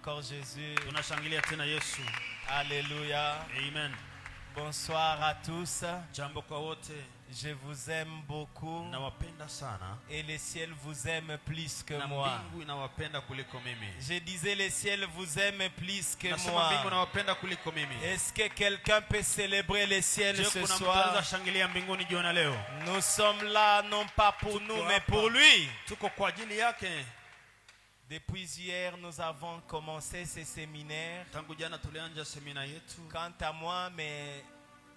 Encore Jésus. Tunashangilia tena Yesu. Alléluia. Amen. Bonsoir à tous. Jambo kwa wote. Je vous aime beaucoup. Nawapenda sana. Et le ciel vous aime plus que na moi. Mbingu inawapenda kuliko mimi. Je disais le ciel vous aime plus que Nasema moi. Mbingu inawapenda kuliko mimi. Est-ce que quelqu'un peut célébrer le ciel Je ce kuna soir? shangilia mbinguni jioni leo. Nous sommes là non pas pour nous mais pour lui. Tuko kwa ajili yake. Depuis hier, nous avons commencé ce séminaire. Tangu jana tulianza semina yetu. Quant à moi, mais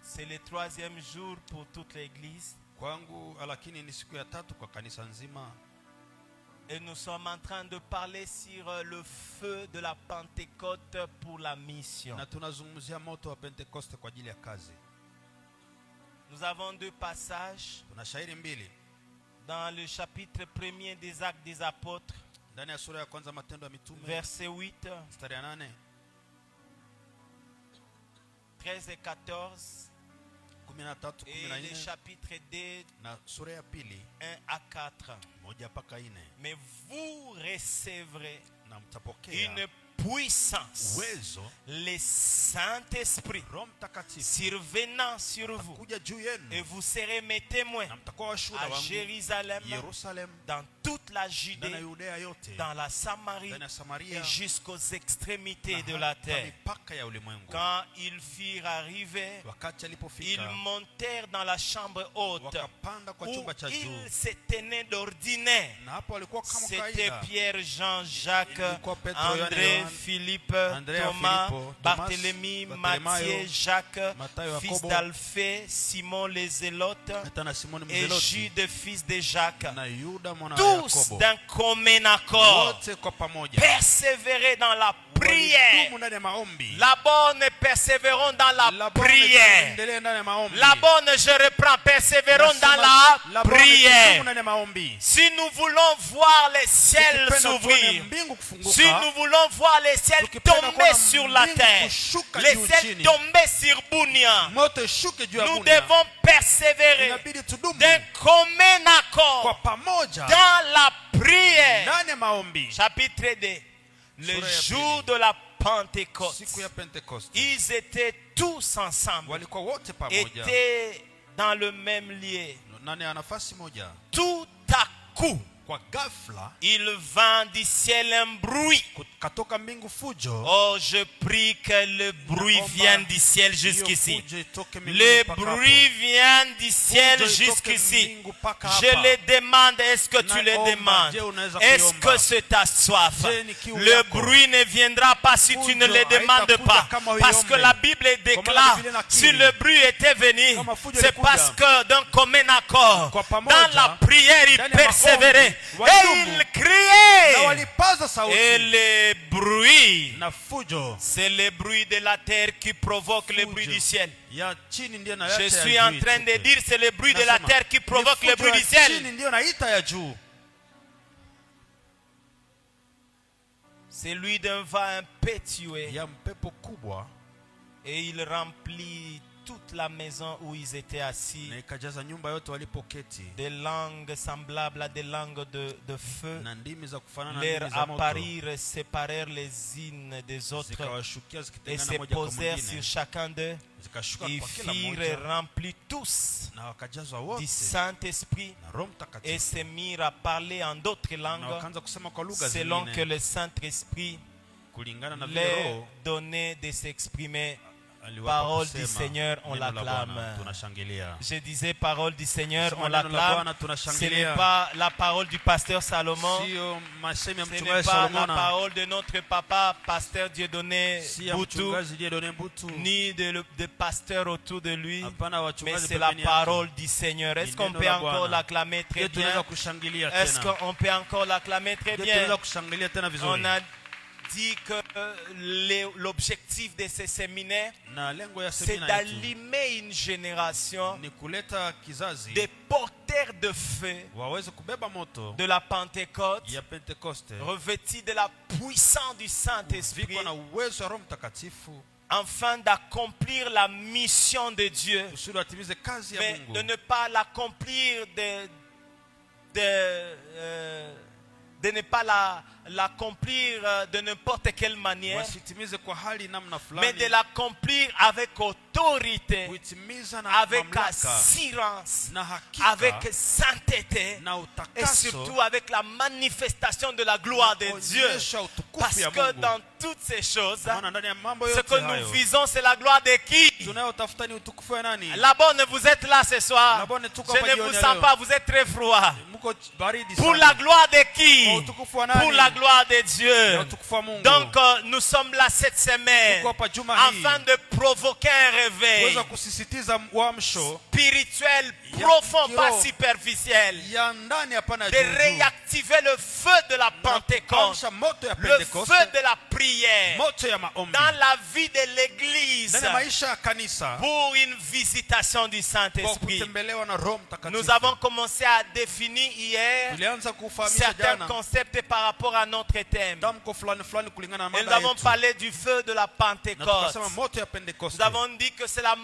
c'est le 3e jour pour toute l'église. Kwangu lakini ni siku ya tatu kwa kanisa nzima. Et nous sommes en train de parler sur le feu de la Pentecôte pour la mission. Na tunazungumzia moto wa Pentecoste kwa ajili ya kazi. Nous avons 2 passages. Tuna shairi mbili. Dans le chapitre 1er des Actes des Apôtres. Ndani ya sura ya kwanza Matendo ya Mitume. Verset 8. Mstari ya 8. 13 et 14. Et le chapitre 2. Na sura ya pili. 1 à 4. Moja mpaka 4. Mais vous recevrez na mtapokea une puissance, le Saint-Esprit survenant sur vous, et vous serez mes témoins à Jérusalem, dans toute la Judée, dans la Samarie et jusqu'aux extrémités de la terre. Quand ils furent arrivés, ils montèrent dans la chambre haute où ils se tenaient d'ordinaire. C'était Pierre, Jean, Jacques, André, Philippe, Thomas, Barthélemy, Matthieu, Jacques, fils d'Alphée, Simon les Zélotes et Jude, fils de Jacques. Tous d'un commun accord persévéraient dans la prière. Là-bas, nous persévérons dans la prière. Là-bas, je reprends, persévérons dans la prière. Si nous voulons voir les ciels s'ouvrir, si nous voulons voir les ciels tomber sur la terre, les ciels tomber sur Bunia, nous devons persévérer d'un commun accord dans la prière. Chapitre 2. Le jour de la Pentecôte, ils étaient tous ensemble, étaient dans le même lieu. Tout à coup, il vint du ciel un bruit. Oh, je prie que le bruit vienne du ciel jusqu'ici. Le bruit vient du ciel jusqu'ici. Je le demande, est-ce que tu le demandes? Est-ce que c'est ta soif? Le bruit ne viendra pas si tu ne le demandes pas. Parce que la Bible déclare, si le bruit était venu, c'est parce que d'un commun accord, dans la prière, il persévérait. Et il criait. Et le bruit, c'est le bruit de la terre qui provoque le bruit du ciel. Je suis en train de dire, c'est le bruit de la terre qui provoque le bruit du ciel. C'est lui d'un vent impétueux. Et il remplit toute la maison où ils étaient assis. Des langues semblables à des langues de feu leur apparurent, séparèrent les unes des autres et se posèrent sur chacun d'eux. Ils furent remplis tous du Saint-Esprit et se mirent à parler en d'autres langues selon que le Saint-Esprit leur donnait de s'exprimer. Parole du Seigneur, on l'acclame. Je disais parole du Seigneur, on l'acclame. Ce n'est pas la parole du pasteur Salomon. Ce n'est pas la parole de notre papa, pasteur Dieudonné Boutou, ni de pasteur autour de lui. Mais c'est la parole du Seigneur. Est-ce qu'on peut encore l'acclamer très bien? Est-ce qu'on peut encore l'acclamer très bien? On a dit que l'objectif de ce séminaire, c'est d'allumer une génération de porteurs de feu de la Pentecôte, revêtis de la puissance du Saint-Esprit, afin d'accomplir la mission de Dieu, mais de ne pas l'accomplir de ne pas l'accomplir de n'importe quelle manière, wasitimize kwa hali namna mais fulani, de l'accomplir avec autorité, kuitimiza na avec mamlaka assurance, na hakika avec sainteté na et utakaso, surtout avec la manifestation de la gloire de Dieu. kuonyesha utukufu Parce ya que Mungu. dans toutes ces choses, Maana ndani ya mambo ce yote que nous hayo visons, c'est la gloire de qui? tunayotafuta ni utukufu ya nani? Là-bas, vous êtes là ce soir. Là-bas, tuko Je hapa ne jioni vous ya sens leo. pas, vous êtes très froid. Muko baridi Pour sana. la gloire de qui? Kwa utukufu wa nani? Pour la gloire de Ya Dieu. utukufu wa Mungu. Donc, nous sommes là cette semaine Tuko hapa juma hii afin de provoquer un réveil kuweza kusisitiza uamsho spirituel Ya profond, kiroho. pas superficiel. ya ndani, hapana De juu. réactiver le feu de la Pentecôte, Kuamsha moto ya le Pentecoste, feu de la prière moto ya maombi dans la vie de l'Église ndani ya maisha ya kanisa, pour une visitation du kwa Saint-Esprit. kutembelewa na Roho Mtakatifu. Nous avons commencé à définir hier Tulianza kufahamisha certains jana concepts par rapport à notre thème. tamko fulani fulani kulingana na Et nous mada avons yetu, parlé du feu de la na Pentecôte. tukasema moto ya Pentecoste. Nous avons dit que c'est la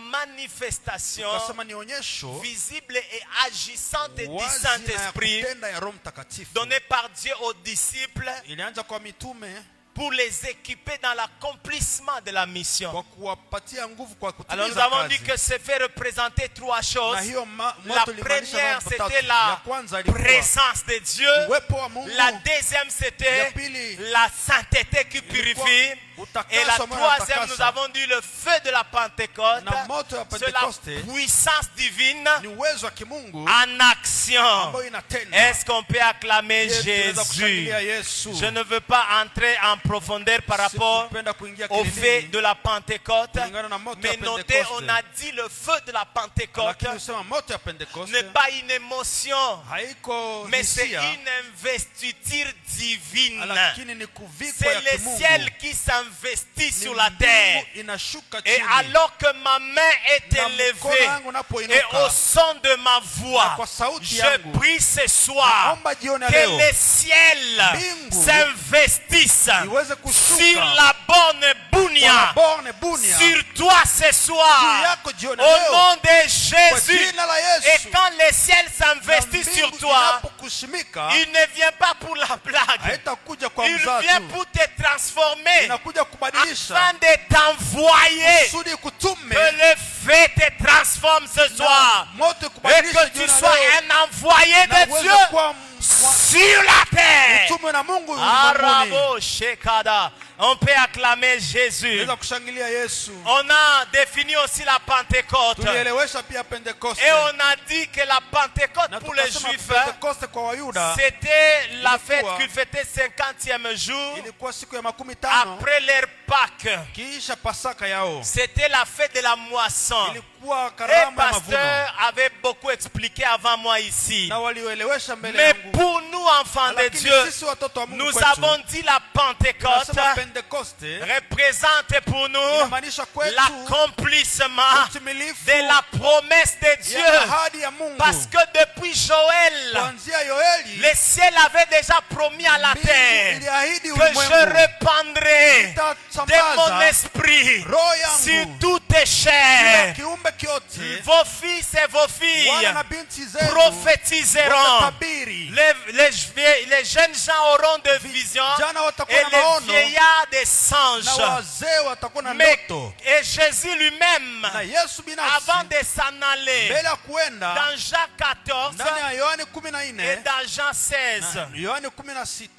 manifestation Tukasema ni onyesho visible et agissante du wazi na ya Saint-Esprit kutenda ya Roho Mtakatifu. donnée par Dieu aux disciples Ilianza kwa mitume pour les équiper dans l'accomplissement de la mission. kwa kuwapatia nguvu kwa Alors nous kutimiza avons dit kazi. que c'est fait représenter trois choses. Na hiyo La moto ilimaanisha première, mambo c'était tatu. la Ya kwanza ilikuwa présence de Dieu. uwepo wa Mungu. La deuxième, c'était Ya pili, la sainteté qui purifie. utakaso Et la ambao troisième, unatakasa. nous avons dit le feu de la Pentecôte. Na moto ya C'est la Pentecoste puissance divine ni uwezo wa kimungu en action. ambao inatenda. Est-ce qu'on peut acclamer Je tunaweza Jésus? kushangilia Yesu. Je ne veux pas entrer en profondeur par rapport Sikupenda kuingia au kilindini. fait de la Pentecôte. Kulingana na moto ya Mais notez, Pentecoste. on a dit le feu de la Pentecôte Lakini usema moto ya Pentecoste n'est pas une émotion, haiko mais c'est hisia, une investiture divine. lakini ni kuvikwa C'est ya le kimungu. ciel qui s'investit Ni sur la terre. mbingu inashuka Et chini. alors que ma main est Na mkono élevée yangu et unapoinuka, au son de ma voix, na kwa sauti je yangu, prie ce soir naomba jioni ya que leo le ciel mbingu s'investisse iweze kushuka sur la bonne kwa Bunia, Borne Bunia sur toi ce juu soir, yako jioni au ya leo nom de kwa Jésus. jina la Et Yesu. quand le ciel Na s'investit sur mbingu toi, inapokushimika, il ne vient pas pour la blague, haitakuja kwa il mzaha vient tu, pour te transformer inakuja kubadilisha afin de t'envoyer. kusudi kutume Que le feu te transforme ce soir na moto et kubadilisha que tu jioni ya sois leo, un envoyé na de uweze Dieu kuwa sur la terre. mtume na Mungu ulimwenguni. Arabo Shekada. On peut acclamer Jésus. Tunaweza kushangilia Yesu. On a défini aussi la Pentecôte. Tulielewesha pia Pentecoste. Et on a dit que la Pentecôte Na pour les tukasema Juifs, Pentecoste kwa Wayuda c'était la fête ilikuwa- qu'ils fêtaient 50e jour ilikuwa siku ya 15 après leur Pâques. kiisha Pasaka yao. C'était la fête de la moisson. Ilikuwa Et karama ya mavuno. pasteur avait beaucoup expliqué avant moi ici. Na walioelewesha mbele Mais yangu. pour nous, enfants de Lakini Dieu, sisi watoto wa Mungu nous kwetu, avons dit la Pentecôte tunasema Pentecoste représente pour nous inamaanisha kwetu l'accomplissement utimilifu de la promesse de ya Dieu. ahadi ya Mungu. Parce que depuis Joël, Kuanzia Yoeli, le ciel avait déjà promis à la mbingu terre iliahidi que je ulimwengu répandrai de mon itasambaza esprit roho sur yangu toutes les kila chair. kiumbe kiote. Vos fils et vos filles Wana na binti zenu prophétiseront. watatabiri. Les jeunes gens auront de visions Jana et watakuwa na les maono vieillards des na songes. wazee watakuwa na Mais, ndoto. et Jésus lui-même, Na Yesu binafsi avant de s'en aller, mbele ya kuenda dans Jean 14 ndani ya Yohani et 14 dans Jean 16. na Yohani 16.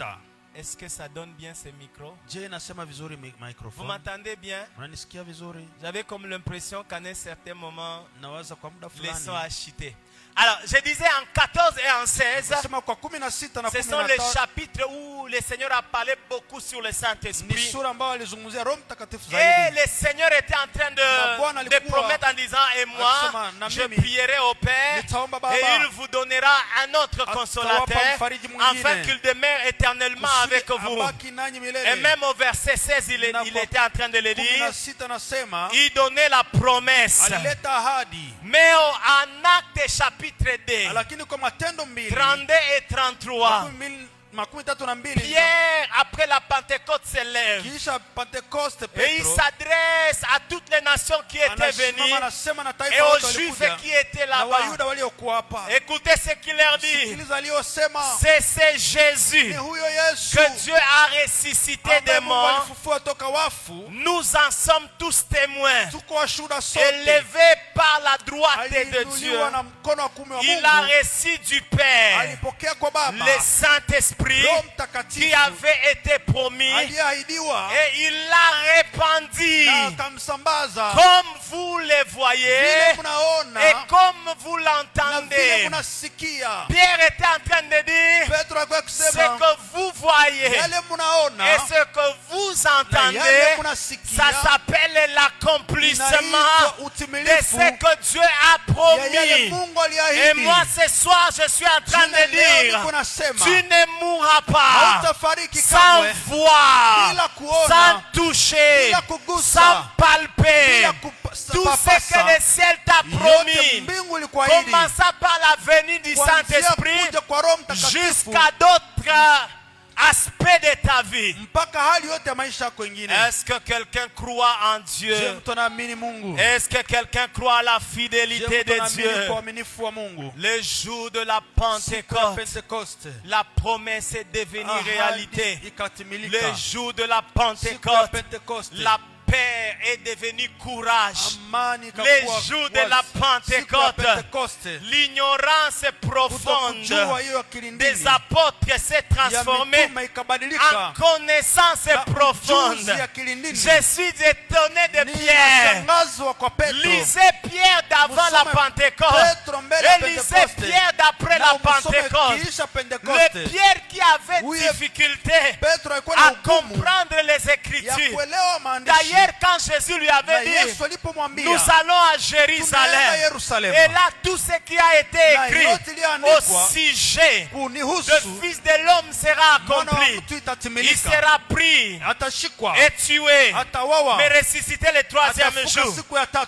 Est-ce que ça donne bien ce micro? Je, nasema vizuri Vous microphone? m'entendez bien? Unanisikia vizuri? J'avais comme l'impression qu'à un certain moment, Nawaza kwa muda les sons fulani. a chuté. Alors, je disais en 14 et en 16, Nasema kwa 16 na ce sont les 15 chapitres où le Seigneur a parlé beaucoup sur le ni Saint-Esprit. sura ambayo alizungumzia Roho Mtakatifu Et zaidi. le Seigneur était en train de promettre en disant, et moi, akisema, na je mimi, prierai au Père nitaomba Baba, et il vous donnera un autre consolateur mfariji mwingine, afin qu'il demeure éternellement kusudi avec vous. abaki nanyi milele. Et même au verset 16, il Na kwa était en train de le dire. 16 nasema Il donnait la promesse. alileta ahadi, Mais en Actes chapitre 2, lakini kwa Matendo 2 32 et 33, Pierre, après la Pentecôte, s'élève. Et il s'adresse à toutes les nations qui étaient venues et aux Juifs qui étaient là-bas. Écoutez ce qu'il leur dit. C'est Jésus que Dieu a ressuscité des morts. Nous en sommes tous témoins. Élevé par la droite de Dieu, il a reçu du Père le Saint-Esprit qui avait été promis et il l'a répandu comme vous le voyez et comme vous l'entendez. Pierre était en train de dire ce que vous voyez et ce que vous entendez, ça s'appelle l'accomplissement de ce que Dieu a promis. Et moi ce soir je suis en train de dire, tu ne mourras pas sans voir, sans toucher, sans palper tout ce que le ciel t'a promis, commençant par la venue du Saint-Esprit jusqu'à d'autres aspect de ta vie. Est-ce que quelqu'un croit en Dieu? Est-ce que quelqu'un croit à la fidélité de Dieu? Le jour de la Pentecôte, la promesse est devenue réalité. Le jour de la Pentecôte, la paix est devenu courage. Les jours de la Pentecôte, l'ignorance profonde des apôtres s'est transformée en connaissance profonde. Je suis étonné de Pierre. Lisez Pierre d'avant la Pentecôte et lisez Pierre d'après la Pentecôte. Le Pierre qui avait difficulté à comprendre les Écritures. D'ailleurs, quand Jésus lui avait dit, nous allons à Jérusalem, et là tout ce qui a été écrit au sujet du Fils de l'homme sera accompli. Il sera pris et tué, mais ressuscité le troisième jour.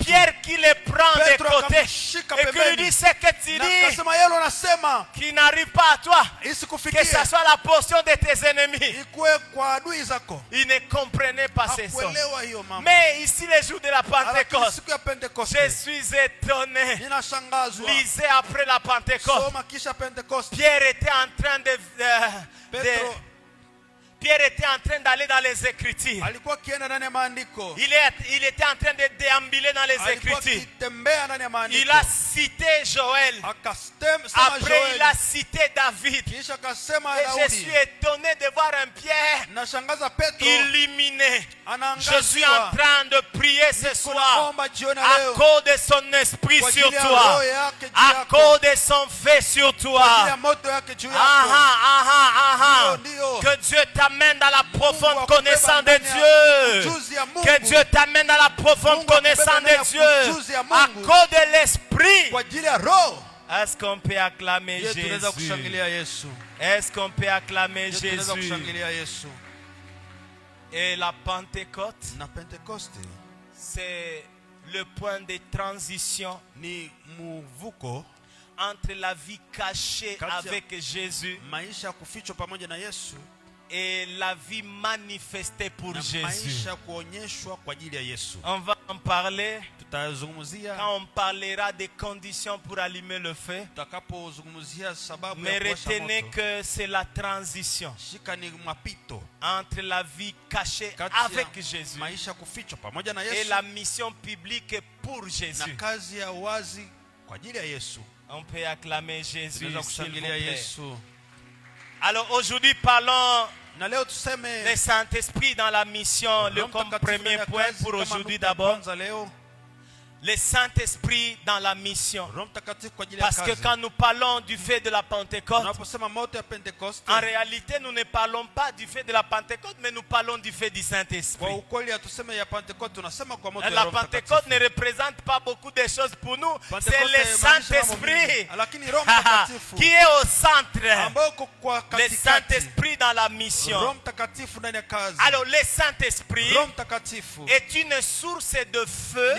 Pierre qui le prend de côté et qui lui dit ce que tu dis qui n'arrive pas à toi, que ce soit la portion de tes ennemis. Il ne comprenait pas ces choses. Mais ici, les jours de la Pentecôte, je suis étonné. Lisez après la Pentecôte. Pierre était en train Pierre était en train d'aller dans les Écritures. Il était en train de déambuler dans les Écritures. Il a cité Joël. Après, il a cité David. Et je suis étonné de voir un Pierre illuminé. Je suis en train de prier ce soir à cause de son esprit sur toi, à cause de son fait sur toi. Que Dieu t'amène dans la profonde connaissance de Dieu. Que Dieu t'amène dans la profonde connaissance de Dieu à cause de l'esprit. Est-ce qu'on peut acclamer Jésus? Est-ce qu'on peut acclamer Jésus? Et la Pentecôte, c'est le point de transition entre la vie cachée avec Jésus et la vie manifestée pour Jésus. On va en parler quand on parlera des conditions pour allumer le feu. Mais retenez que c'est la transition entre la vie cachée avec Jésus et la mission publique pour Jésus. On peut acclamer Jésus, s'il vous plaît. Alors aujourd'hui, parlons le Saint-Esprit dans la mission. Le premier point pour aujourd'hui d'abord. Le Saint-Esprit dans la mission. Parce que quand nous parlons du fait de la Pentecôte, en réalité nous ne parlons pas du fait de la Pentecôte, mais nous parlons du fait du Saint-Esprit. La Pentecôte ne représente pas beaucoup de choses pour nous. C'est le Saint-Esprit qui est au centre. Le Saint-Esprit dans la mission. Alors le Saint-Esprit est une source de feu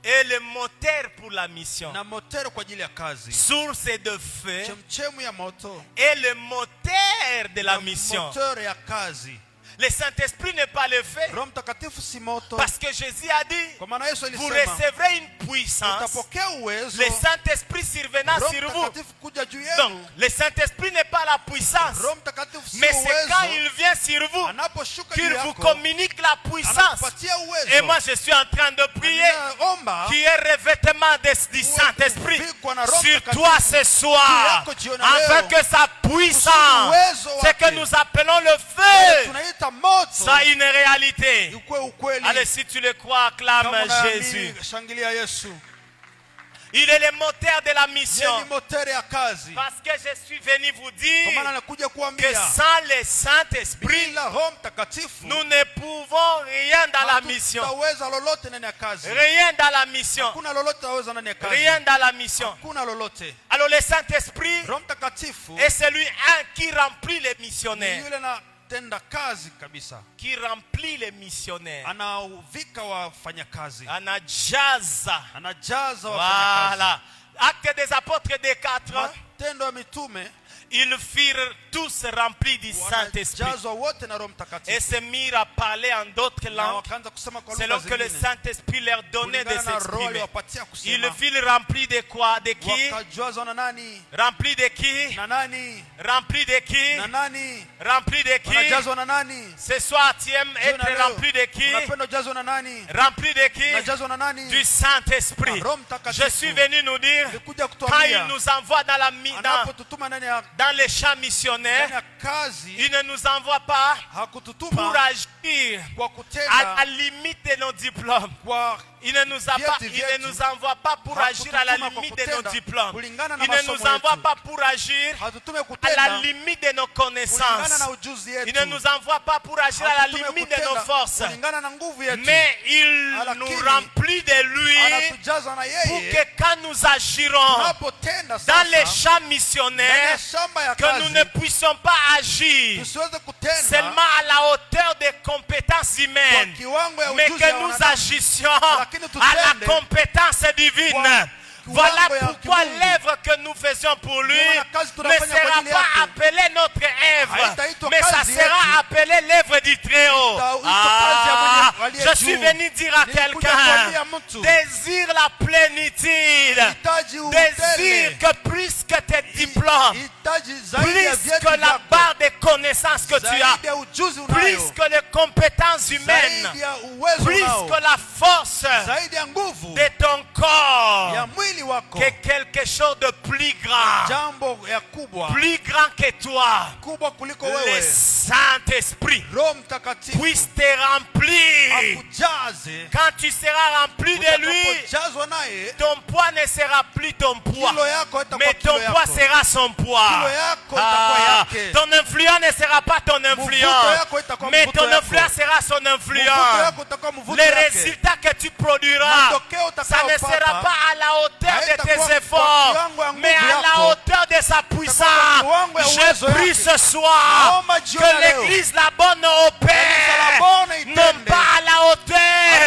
est le moteur pour la mission. na motero kwa ajili ya kazi. Source de feu Chemchemu ya moto est le moteur de la mission. motero ya kazi. Le Saint-Esprit n'est pas le feu. Roho Mtakatifu si moto. Parce que Jésus a dit, Kwa maana Yesu vous alisema recevrez une puissance. utapokea uwezo. Le Saint-Esprit survenant Roho sur vous. Mtakatifu kuja juu Donc, yenu. le Saint-Esprit n'est pas la puissance. Roho Mtakatifu si Mais c'est quand uwezo. il vient sur vous Anaposhuka qu'il juu vous yako communique la puissance. anakupatia uwezo. Et moi, je suis en train de prier Ninaomba qui est revêtement du Saint-Esprit kuvikwa na Roho sur Mtakatifu toi ce soir, yako jioni afin leo. que sa puissance, uwezo ce que wake. nous appelons le Ile feu, tunaita moto soit une réalité. ikuwe ukweli. Allez, si tu le crois, acclame Kama unaamini, Jésus. shangilia Yesu. Il est le moteur de la Yeye mission. ni motori ya kazi. Parce que je suis venu vous Kwa dire maana anakuja que kuambia sans le Saint-Esprit, bila Roho Mtakatifu nous ne pouvons rien dans la mission. hatutaweza lolote ndani ya kazi. Rien dans la mission. Hakuna lolote tutaweza ndani ya kazi. Rien dans la mission. Hakuna lolote. Alors le Saint-Esprit Roho Mtakatifu est celui qui remplit les ni missionnaires. yule anatenda kazi kabisa. Qui remplit les missionnaires. Anauvika wafanyakazi. Anajaza. Anajaza wafanyakazi. Voilà. Acte des apôtres des 4. Matendo ya mitume Ils furent tous remplis du Saint-Esprit wanajazwa wote na Roho et Mtakatifu. se mirent à parler en d'autres Na langues wakaanza kusema kwa selon lugha que le zingine. Saint-Esprit leur donnait de Kulingana na Roho s'exprimer. aliwapatia Ils kusema. furent remplis de quoi? De qui? Wakajazwa na nani? Remplis de qui? Na nani? Remplis de qui? Na nani? Remplis de qui? Wanajazwa na nani? Ce soir, tu aimes Jioni être leo, rempli de qui? unapenda ujazwa na nani? Rempli de qui? Unajazwa na nani? Du Saint-Esprit. Roho Mtakatifu. Je suis venu nous dire, Nilikuja quand kutuambia il nous envoie dans, anapotutuma ndani ya dans les champs ndani missionnaires, ya kazi il ne nous envoie pas pour hakututuma agir kwa à kutenda la limite de nos diplômes. kwa Il ne nous envoie pas pour agir à la limite de nos diplômes. kulingana na Il ne masomo nous envoie yetu. pas pour agir Hatutume à la kutenda limite de nos kulingana connaissances. na ujuzi Il yetu. ne nous envoie pas pour agir à la Hatutume limite de nos kutenda forces. kulingana na nguvu yetu. Mais il Lakini, nous remplit de lui Anatujaza na pour yeye que quand nous agirons tunapotenda dans les sasa champs ndani missionnaires, ya shamba ya que nous kazi ne puissions pas agir tusiweze kutenda seulement à la hauteur des compétences kwa humaines, kiwango ya mais ujuzi que ya nous wanadamu. agissions Lakini à la tutende compétence divine. kwa Voilà kiwango ya pourquoi kimungu. l'œuvre que nous faisons pour lui Ndio maana kazi ne tunafanya kwa sera ajili pas yake. appelée notre œuvre, Haitaitwa mais ça kazi sera yetu. appelé l'œuvre du Très-Haut. Itaitwa kazi ya mwenye aliye Je suis juu. venu dire à Nilikuja quelqu'un, kuambia mtu. désire la plénitude, Hitaji désire utele. que plus que tes diplômes, Hitaji zaidi ya plus vyeti que la vyako. barre de connaissances que tu as, Zaidi ya ujuzi unayo. plus que les compétences humaines, Zaidi ya uwezo plus unao. que la force Zaidi ya nguvu de ton corps, ya mwili wako. que quelque chose de plus grand, Jambo ya kubwa plus grand que toi, kubwa kuliko le wewe. Saint-Esprit Roho Mtakatifu puisse te remplir. akujaze. Quand tu seras rempli de lui, Utakapojazwa naye ton poids ne sera plus ton poids, kilo yako itakuwa mais ton kilo poids yako. sera son poids. Kilo yako itakuwa yake. Ton influence ne sera pas ton Mvuto influence, yako itakuwa mais mvuto ton yako. influence sera son Mvuto influence. yako utakuwa mvuto Les yake. résultats que tu produiras, Matokeo ça ne utakayopata sera pas à la hauteur de haitakuwa tes kwa efforts, kiwango ya nguvu mais à la yako. hauteur de sa puissance. kiwango ya Je uwezo prie yake. ce soir Naomba jioni que ya leo. l'église la bonne Kanisa la opère, Bwana itende. non pas à la hauteur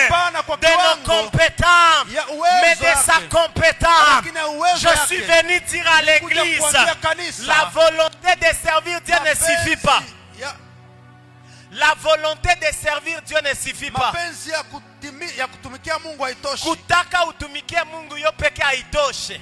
Hapana kwa de nos kiwango compétences, ya uwezo mais de sa yake. compétence. Lakini ya uwezo Je yake. suis venu dire à Kuja l'église, kuambia kanisa. la volonté de servir Dieu ne suffit pas. Ya- La volonté de servir Dieu ne suffit pas. mapenzi ya kutumikia Mungu haitoshi. Kutaka utumikie Mungu yo peke haitoshe.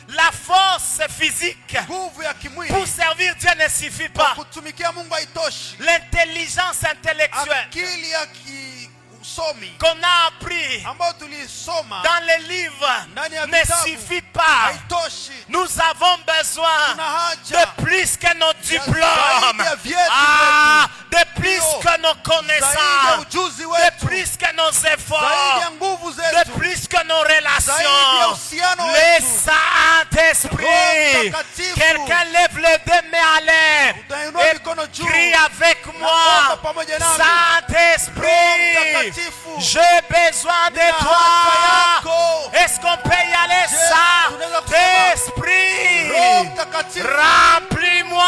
La force physique Nguvu ya pour kimwili servir Dieu ne suffit kwa pas. kutumikia Mungu haitoshi. L'intelligence intellectuelle Akili ya kiusomi qu'on a appris ambayo tulisoma dans les livres ndani ya ne vitabu suffit pas. haitoshi. Nous avons besoin Tuna haja de plus que nos diplômes, zaidi ya vyeti de plus Ndio. que nos zaidi ya connaissances, ujuzi de wetu, plus que nos zaidi ya efforts, nguvu de zetu, plus que nos zaidi ya relations. uhusiano Le wetu. Saint-Esprit, Roho Mtakatifu. quelqu'un lève les deux mains à l'air Utainua et mikono juu. crie avec Naomba moi. pamoja nami. Saint-Esprit, Roho Mtakatifu. j'ai besoin de Nina toi. haja yako. Est-ce qu'on peut y aller? tunaweza kusema, Saint-Esprit, Roho Mtakatifu. remplis-moi.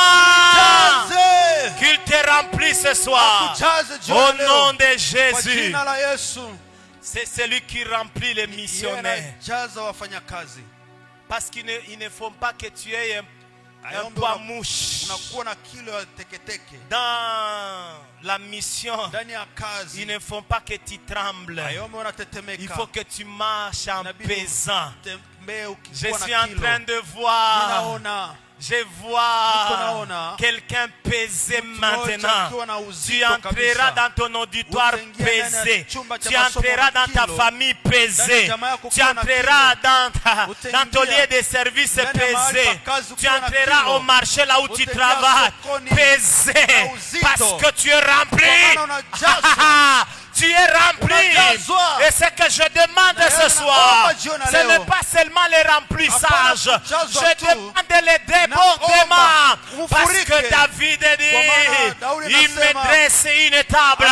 Jaze. Qu'il te remplisse ce soir. Akujaze jioni Au leo. nom de Kwa Jésus. jina la Yesu. C'est celui qui remplit les missionnaires. anajaza wafanyakazi. Parce qu'il ne faut pas que tu aies un poids mouche. Unakuwa na kilo ya teketeke. Dans la mission, Ndani ya kazi. il ne faut pas que tu trembles. Ayombe unatetemeka. Il faut que tu marches en pesant. Je Je suis en train de voir. Ninaona. Je vois quelqu'un peser maintenant. Tu entreras dans ton auditoire pesé. Tu entreras dans ta famille pesée. Tu entreras dans ton lieu de service pesé. Tu entreras au marché là où tu travailles pesé. Parce que tu es rempli. Tu es rempli. Et ce que je demande ce soir, ce n'est pas seulement les remplissages. Je demande les débordements. Parce que David dit, il me dresse une table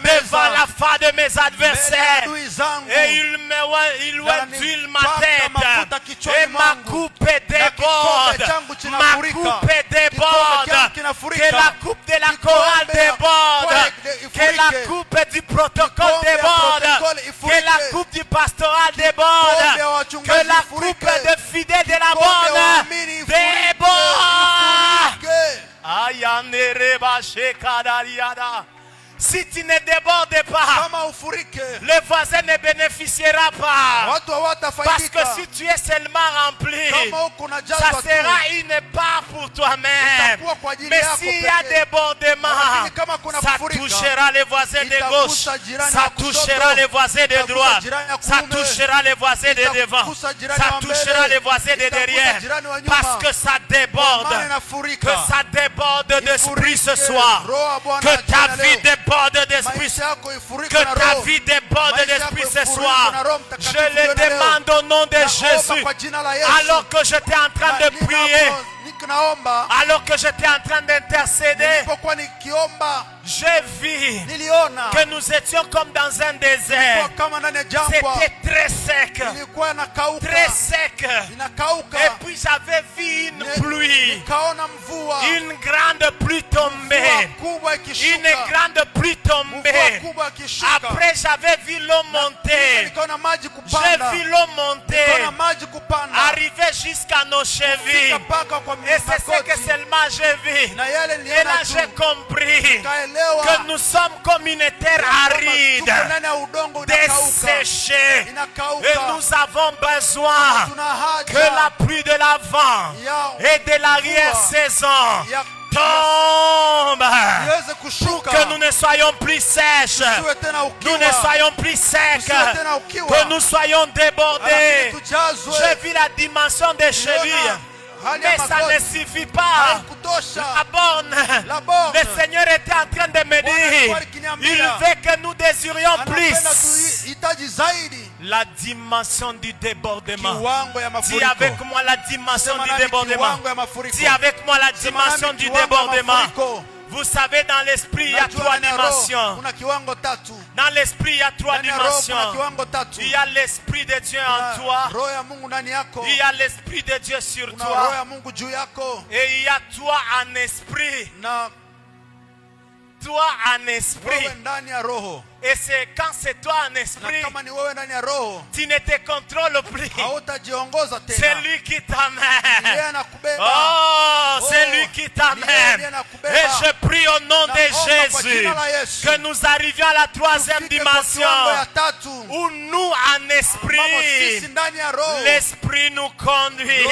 devant la face de mes adversaires. Et il ondule ma tête. Et ma coupe déborde. Ma coupe déborde. Que la coupe de la chorale déborde. Que la coupe du protocole déborde, que la coupe du pastoral déborde, que la coupe de fidèles de la bande déborde. Si tu ne débordes pas, le voisin ne bénéficiera pas. Parce que si tu es seulement rempli, ça sera une part pour toi-même. Mais s'il y a débordement, ça touchera les voisins de gauche, ça touchera les voisins de droite, ça touchera les voisins de devant, ça touchera les voisins de derrière. Parce que ça déborde, que ça déborde d'esprit ce soir, que ta vie déborde d'esprit, que ta vie déborde d'esprit ce soir. Je le demande au nom de Jésus. Alors que j'étais en train de prier, alors que j'étais en train d'intercéder, j'ai vu que nous étions comme dans un désert. C'était très sec. Très sec. Et puis j'avais vu une pluie. Une grande pluie tombée. Une grande pluie tombée. Après j'avais vu l'eau monter. J'ai vu l'eau monter. Arriver jusqu'à nos chevilles. Et c'est ce que seulement j'ai vu. Et là j'ai compris que nous sommes comme une terre aride, desséchée. Et nous avons besoin que la pluie de l'avant et de l'arrière-saison tombe pour que nous ne soyons plus sèches, nous ne soyons plus secs, que nous soyons débordés. J'ai vu la dimension des chevilles. Mais ça ne suffit pas. La borne. Le Seigneur était en train de me dire, il veut que nous désirions plus. La dimension du débordement. Dis avec moi la dimension du débordement. Dis avec moi la dimension du débordement. Vous savez, dans l'esprit, il y a trois dimensions. Dans l'esprit, il y a trois dimensions. Il y a l'esprit de Dieu en toi. Il y a l'esprit de Dieu sur toi. Et il y a toi en esprit. Toi en esprit. Et c'est quand c'est toi en esprit, tu ne te contrôles plus. C'est lui qui t'amène. Oh, c'est lui qui t'amène. Et je prie au nom de Jésus que nous arrivions à la troisième dimension où nous en esprit, l'esprit nous conduit.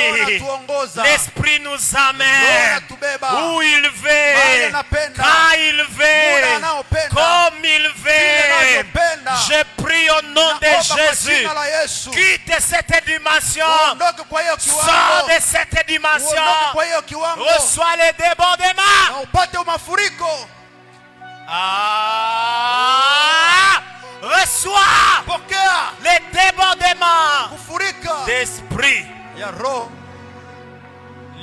L'esprit nous amène où il veut, quand il veut, comme il veut. Je prie au nom de Jésus. Quitte cette dimension. Sors de cette dimension. Reçois les débordements. Reçois les débordements d'esprit.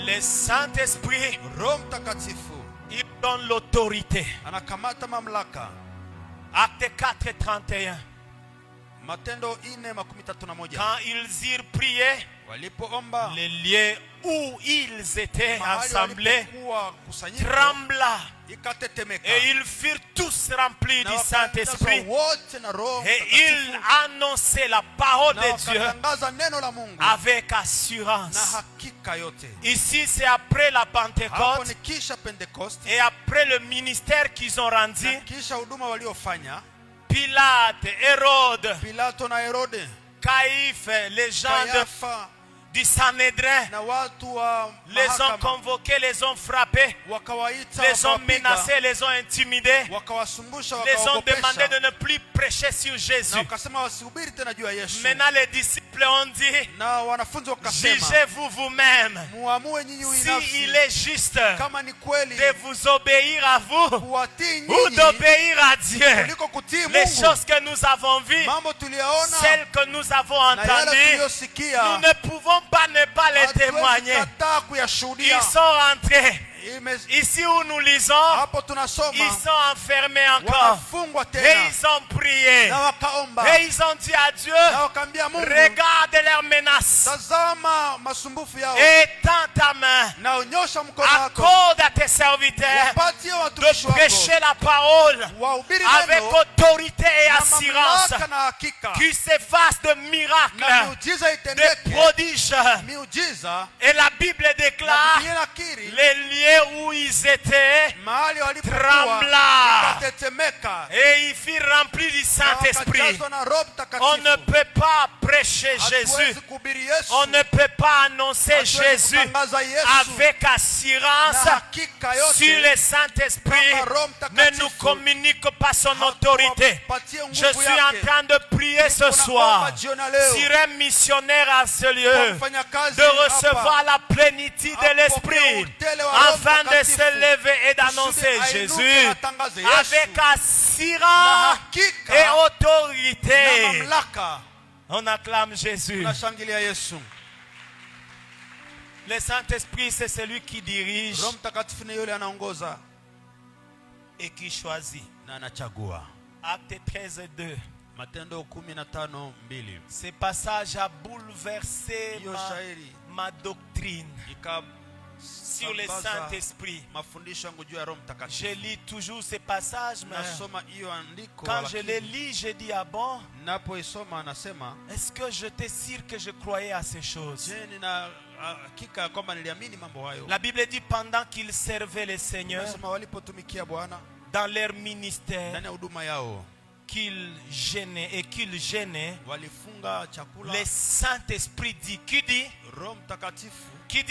Le Saint-Esprit, il donne l'autorité. Acte 4, 31. Quand ils irent prier, les lieux où ils étaient assemblés trembla. Et ils furent tous tous remplis du Saint-Esprit. Et Et ils annonçaient la parole de Dieu avec assurance. Ici, c'est après la Pentecôte et après le ministère qu'ils ont rendu. Pilate, Hérode, Caïphe, les gens du Sanhédrin, les ont convoqués, les ont frappés, les ont menacés, les ont intimidés, les ont demandé de ne plus prêcher sur Jésus. Maintenant les disciples ont dit, jugez-vous vous-même s'il est juste de vous obéir à vous ou d'obéir à Dieu. Les choses que nous avons vues, celles que nous avons entendues, nous ne pouvons ne pas les témoigner. Ils sont rentrés. Ici où nous lisons, ils sont enfermés encore. Et ils ont prié. Et ils ont dit à Dieu, regarde leurs menaces. Étends ta main. Accorde à tes serviteurs de prêcher la parole avec autorité et assurance. Qu'ils se fassent de miracles, de prodiges. Et la Bible déclare, les lieux où ils étaient trembla et ils furent remplis du Saint-Esprit. On ne peut pas prêcher Jésus, on ne peut pas annoncer Jésus avec assurance sur le Saint-Esprit ne nous communique pas son autorité. Je suis en train de prier ce soir sur un missionnaire à ce lieu de recevoir la plénitude de l'Esprit afin de se lever et d'annoncer Jésus avec assurance et autorité. On acclame Jésus. Le Saint-Esprit, c'est celui qui dirige et qui choisit. Acte 13 et 2. Ce passage a bouleversé ma doctrine sur le Saint-Esprit. Je lis toujours ces passages, mais quand je les lis, je dis, ah bon, est-ce que je t'assure que je croyais à ces choses? La Bible dit, pendant qu'ils servaient le Seigneur dans leur ministère, qu'ils gênaient et qu'ils gênaient, le Saint-Esprit dit, qui dit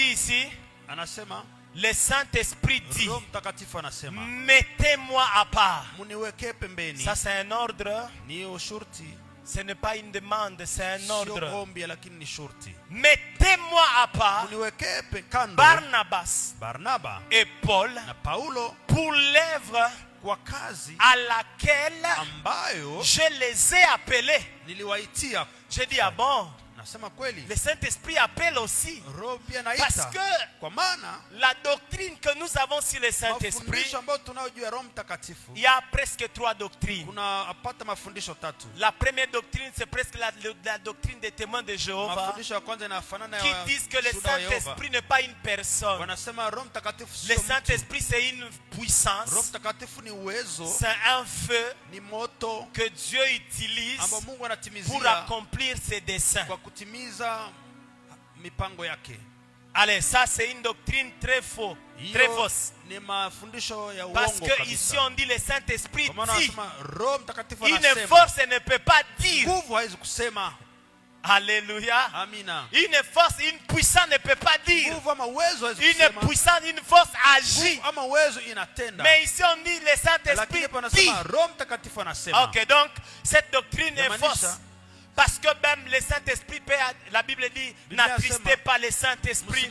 ici? Le Saint-Esprit dit, mettez-moi à part. Ça c'est un ordre. Ce n'est pas une demande, c'est un ordre. Mettez-moi à part Barnabas et Paul pour l'œuvre à laquelle je les ai appelés. J'ai dit, ah bon, le Saint-Esprit appelle aussi. Parce que la doctrine que nous avons sur le Saint-Esprit, il y a presque 3 doctrines. La première doctrine, c'est presque la doctrine des témoins de Jéhovah, qui disent que le Saint-Esprit n'est pas une personne. Le Saint-Esprit, c'est une puissance, c'est un feu que Dieu utilise pour accomplir ses desseins. Allez, ça c'est une doctrine très fausse. Parce que ici on dit le Saint-Esprit dit. Une force ne peut pas dire. Alléluia. Une force, une puissance ne peut pas dire. Une puissance, une force agit. Mais ici on dit le Saint-Esprit dit. Ok, donc cette doctrine est fausse. Parce que même le Saint-Esprit, la Bible dit, n'attristez pas le Saint-Esprit.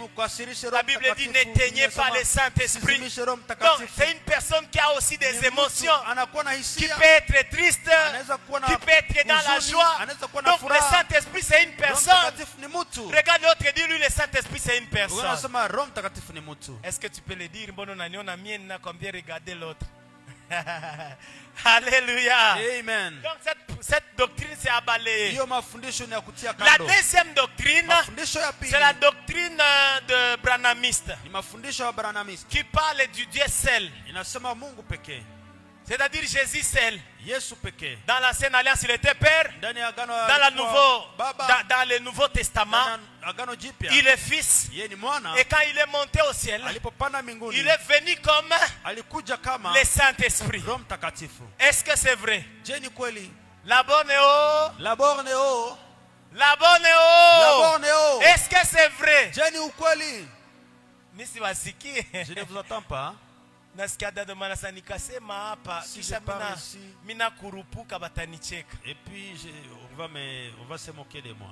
La Bible dit, n'éteignez pas le Saint-Esprit. Donc, c'est une personne qui a aussi des émotions, qui peut être triste, qui peut être dans la joie. Donc, le Saint-Esprit, c'est une personne. Regarde l'autre et dis-lui, le Saint-Esprit, c'est une personne. Est-ce que tu peux le dire? Combien regarder l'autre? Alléluia. Amen. Donc cette doctrine s'est abalayée. La deuxième doctrine, c'est la doctrine de Branhamiste, qui parle du Dieu seul. C'est-à-dire Jésus seul. Yesu pekee. Dans l'ancienne alliance, il était Père. Dans le Nouveau Testament, il est Fils. Et quand il est monté au ciel, il est venu comme le Saint-Esprit. Est-ce que c'est vrai? La Bornéo. Est-ce que c'est vrai? Je Je ne vous attends pas. Nasikia dada manasa nikasema hapa kisha mina kurupuka batanicheka. Et puis on va se moquer de moi.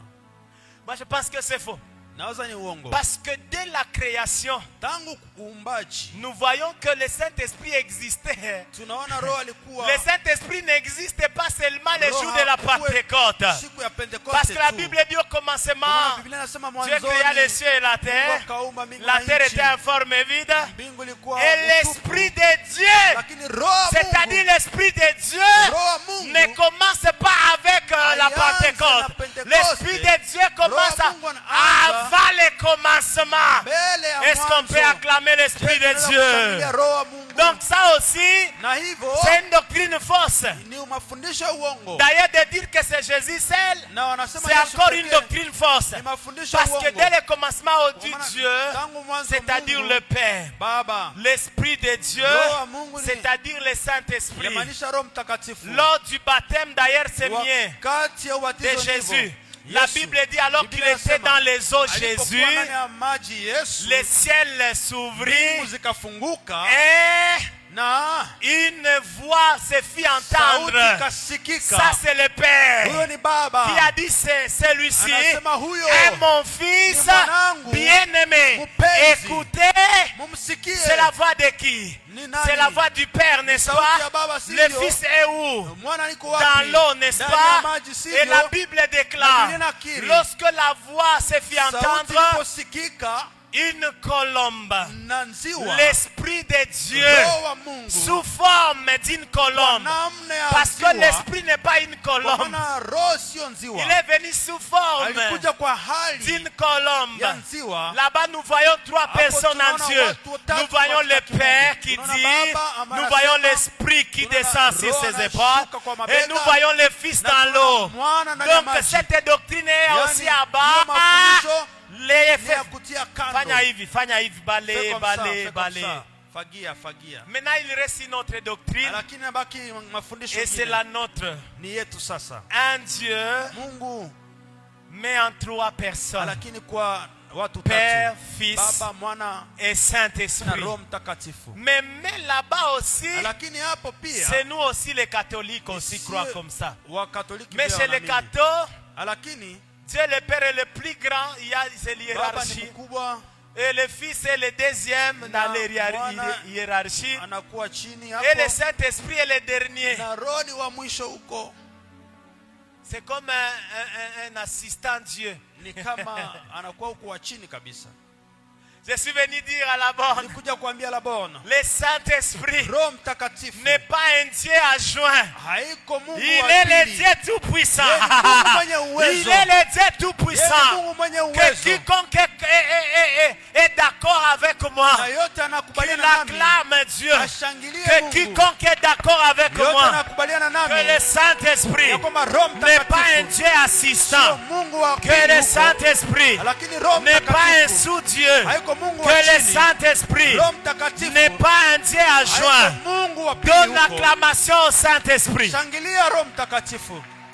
Moi je pense que c'est faux. Naoza ni uongo. Parce que dès la création, tangu uumbaji, nous voyons que le Saint-Esprit existait. Tunaona roho alikuwa. Le Saint-Esprit n'existe pas seulement les jours de la Pentecôte. Parce que la Bible dit au commencement, Dieu créa les cieux et la terre. La terre était informe et vide. Et l'Esprit de Dieu, c'est-à-dire l'Esprit de Dieu, ne commence pas avec la Pentecôte. L'Esprit de Dieu commence avant le commencement. Est-ce qu'on peut acclamer l'Esprit de Dieu? Donc ça aussi, c'est une doctrine fausse. D'ailleurs, de dire que c'est Jésus seul, c'est encore une doctrine fausse. Parce que dès le commencement, au Dieu, c'est-à-dire le Père, l'Esprit de Dieu, c'est-à-dire le Saint-Esprit. Lors du baptême, d'ailleurs, c'est mieux de Jésus. La Bible dit alors qu'il était dans les eaux Jésus, le ciel s'ouvrit et une voix se fit entendre. Ça c'est le Père qui a dit celui-ci est mon fils bien-aimé. Écoutez, c'est la voix de qui? C'est la voix du Père, n'est-ce pas? Le Fils est où? Dans l'eau, n'est-ce pas? Et la Bible déclare, lorsque la voix se fit entendre, une colombe, l'Esprit de Dieu, sous forme d'une colombe, parce que l'Esprit n'est pas une colombe, il est venu sous forme d'une colombe. Là-bas nous voyons trois personnes en Dieu. Nous voyons le Père qui dit, nous voyons l'Esprit qui descend sur ses épaules, et nous voyons le Fils dans l'eau. Donc cette doctrine est aussi à bas. Fanya hivi, balé. Maintenant il reste une autre doctrine, et c'est la nôtre. Un Dieu met en trois personnes: Père, Fils et Saint-Esprit. Mais là-bas aussi, c'est nous aussi les catholiques aussi croient comme ça. Mais chez les catholiques, Dieu le Père est le plus grand, il y a l'hiérarchie. Et le Fils est le deuxième dans les hiérarchies. Et le Saint-Esprit est le dernier. C'est comme un assistant Dieu. Je suis venu dire à la borne, le Saint-Esprit n'est pas un Dieu adjoint. Il est le Dieu tout-puissant. Il est le Dieu tout-puissant. Que quiconque est d'accord avec moi, qu'il acclame Dieu. Que quiconque est d'accord avec moi, que le Saint-Esprit n'est pas un Dieu assistant. Que le Saint-Esprit n'est pas un sous-Dieu. Que le Saint-Esprit n'est pas un Dieu adjoint. Donne l'acclamation au Saint-Esprit.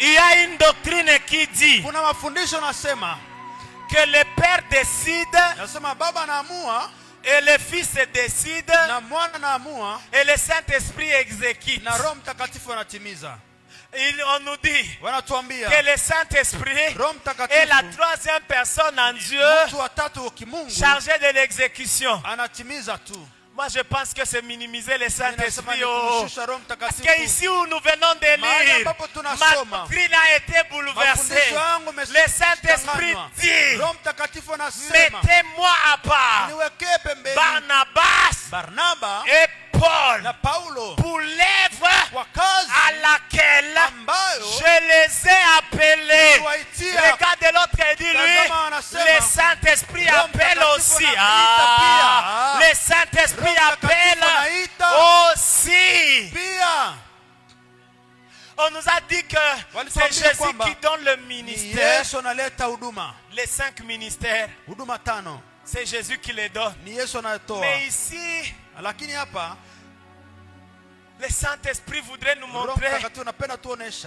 Il y a une doctrine qui dit que le Père décide et le Fils décide et le Saint-Esprit exécute. On nous dit que le Saint-Esprit est la troisième personne en Dieu chargée de l'exécution. Moi je pense que c'est minimiser le Saint-Esprit. Parce qu'ici où nous venons de lire, ma doctrine a été bouleversée. Le Saint-Esprit dit, mettez-moi à part Barnabas et Paul pour l'œuvre à laquelle je les ai appelés. Regarde de l'autre et dis-lui, le Saint-Esprit appelle aussi. Le Saint-Esprit appelle aussi. On nous a dit que c'est Jésus qui donne le ministère. Les 5 ministères, c'est Jésus qui les donne. Mais ici, le Saint-Esprit voudrait nous montrer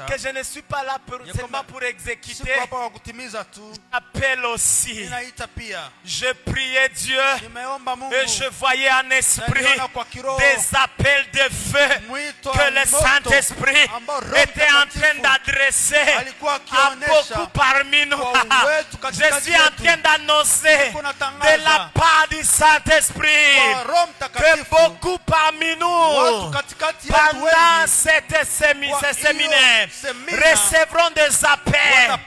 que je ne suis pas là seulement pour exécuter. J'appelle aussi. Je priais Dieu et je voyais en esprit des appels de feu que le Saint-Esprit était en train d'adresser à beaucoup parmi nous. Je suis en train d'annoncer de la part du Saint-Esprit que beaucoup parmi nous pendant ce séminaire recevront des appels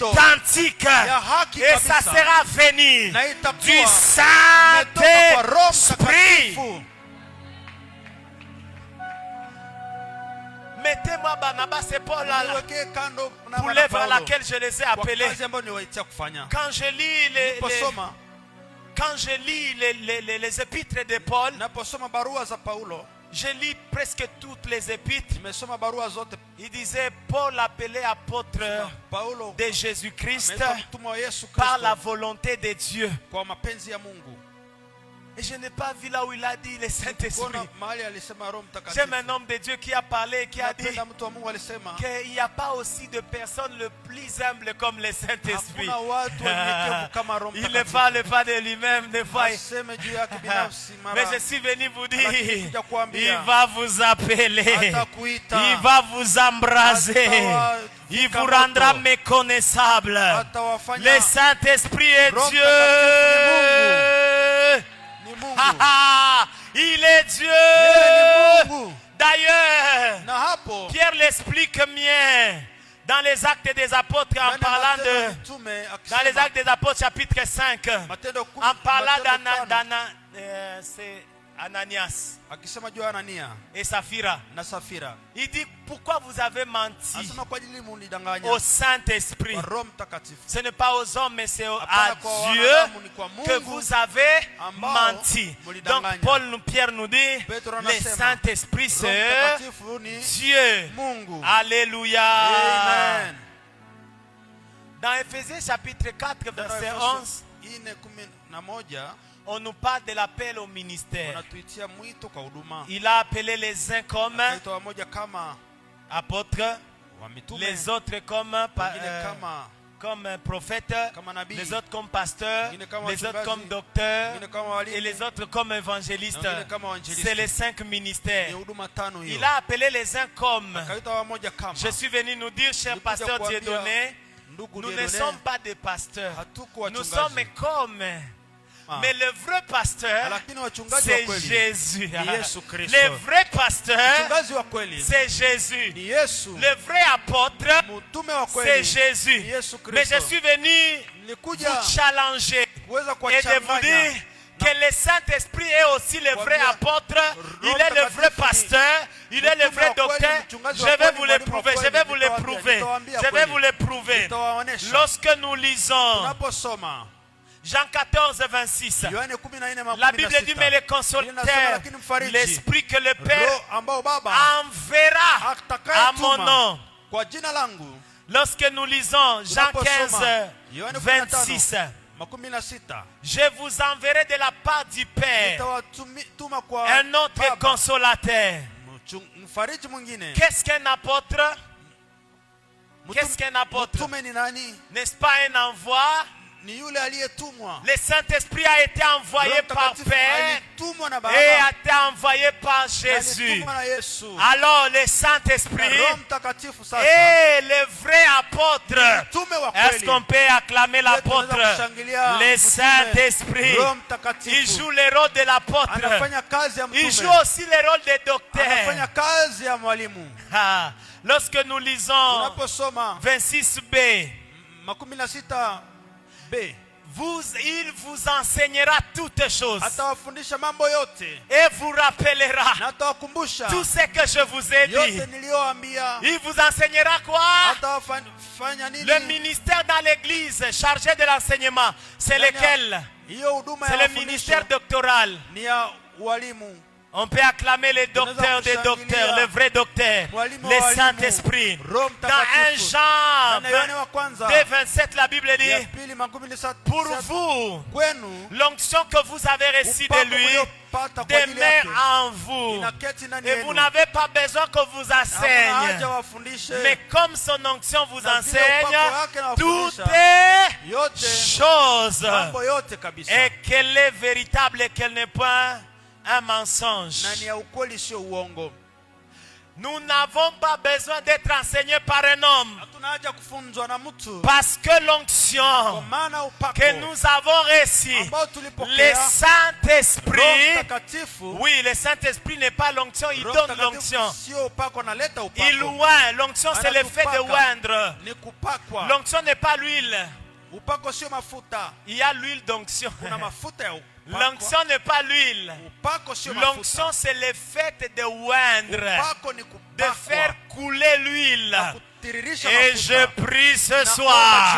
authentiques et ça sera venu du Saint-Esprit. Mettez-moi Barnabas et Paul là, pour l'œuvre à laquelle je les ai appelés. Quand je lis les épîtres de Paul, je lis presque toutes les épîtres. Il disait Paul appelé apôtre de Jésus-Christ par la volonté de Dieu. Et je n'ai pas vu là où il a dit le Saint-Esprit. J'aime un homme de Dieu qui a parlé, qui a dit qu'il n'y a pas aussi de personne le plus humble comme le Saint-Esprit. Il ne parle pas de lui-même des fois. Mais je suis venu vous dire, il va vous appeler, il va vous embraser, il vous rendra méconnaissable. Le Saint-Esprit est Dieu. Il est Dieu. D'ailleurs, Pierre l'explique mieux dans les Actes des Apôtres en parlant de dans les Actes des Apôtres chapitre 5 en parlant d'Ananias et Saphira. Il dit pourquoi vous avez menti au Saint-Esprit. Ce n'est pas aux hommes mais c'est à Dieu que vous avez menti. Donc Pierre nous dit le Saint-Esprit c'est Dieu. Alléluia. Amen. Dans Éphésiens chapitre 4 verset 11, on nous parle de l'appel au ministère. Il a appelé les uns comme apôtres, les autres comme prophètes, les autres comme pasteurs, les autres comme docteurs et les autres comme évangélistes. C'est les 5 ministères. Il a appelé les uns comme. Je suis venu nous dire, cher pasteur Dieudonné, nous ne sommes pas des pasteurs. Nous sommes comme. Mais le vrai pasteur, c'est Jésus. Le vrai pasteur, c'est Jésus. Le vrai apôtre, c'est Jésus. Mais je suis venu vous challenger et de vous dire que le Saint-Esprit est aussi le vrai apôtre, il est le vrai pasteur, il est le vrai docteur. Je vais vous le prouver, je vais vous le prouver, je vais vous le prouver. Lorsque nous lisons Jean 14, 26. La Bible dit, mais le consolateur, l'Esprit que le Père enverra à mon nom. Lorsque nous lisons Jean 15, 26. Je vous enverrai de la part du Père un autre consolateur. Qu'est-ce qu'un apôtre? Qu'est-ce qu'un apôtre? N'est-ce pas un envoi? Le Saint-Esprit a été envoyé par Père et a été envoyé par Jésus. Alors le Saint-Esprit est le vrai apôtre. Est-ce qu'on peut acclamer l'apôtre? Le Saint-Esprit, il joue le rôle de l'apôtre. Il joue aussi le rôle de docteur. Lorsque nous lisons 26b, il vous enseignera toutes choses et vous rappellera tout ce que je vous ai dit. Il vous enseignera quoi? Le ministère dans l'église chargé de l'enseignement, c'est lequel? C'est le ministère doctoral. On peut acclamer les docteurs des docteurs, le vrai docteur, le Saint-Esprit. Dans 1 Jean 2:27, la Bible dit, pour vous, l'onction que vous avez reçue de lui demeure en vous. Et vous n'avez pas besoin que vous enseigne. Mais comme son onction vous enseigne, toutes choses, et qu'elle est véritable et qu'elle n'est pas un mensonge. Nous n'avons pas besoin d'être enseignés par un homme. Parce que l'onction que nous avons reçue, le Saint-Esprit, oui, le Saint-Esprit n'est pas l'onction, il donne l'onction. Il oint, l'onction c'est le fait de oindre. L'onction n'est pas l'huile. Il y a l'huile d'onction. L'onction n'est pas l'huile. L'onction c'est le fait de oindre, de faire couler l'huile. Et je prie ce soir,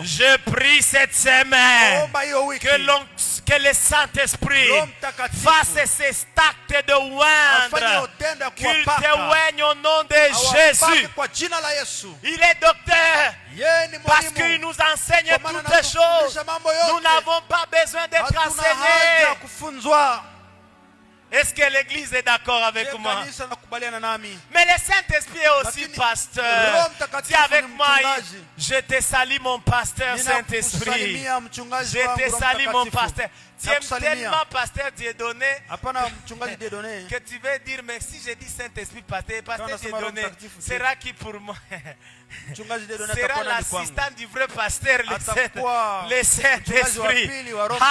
je prie cette semaine que le Saint-Esprit fasse ces actes de oindre, qu'il témoigne au nom de Jésus. Il est docteur parce qu'il nous enseigne toutes les choses. Nous n'avons pas besoin d'être enseignés. Est-ce que l'église est d'accord avec moi? Mais le Saint-Esprit est aussi pasteur. Dis avec moi, je te salue mon pasteur Saint-Esprit. Je te salue mon pasteur. Tu aimes tellement pasteur Dieudonné que tu veux dire, mais si je dis Saint-Esprit pasteur Dieudonné sera qui pour moi? Sera l'assistant du vrai pasteur, le Saint-Esprit.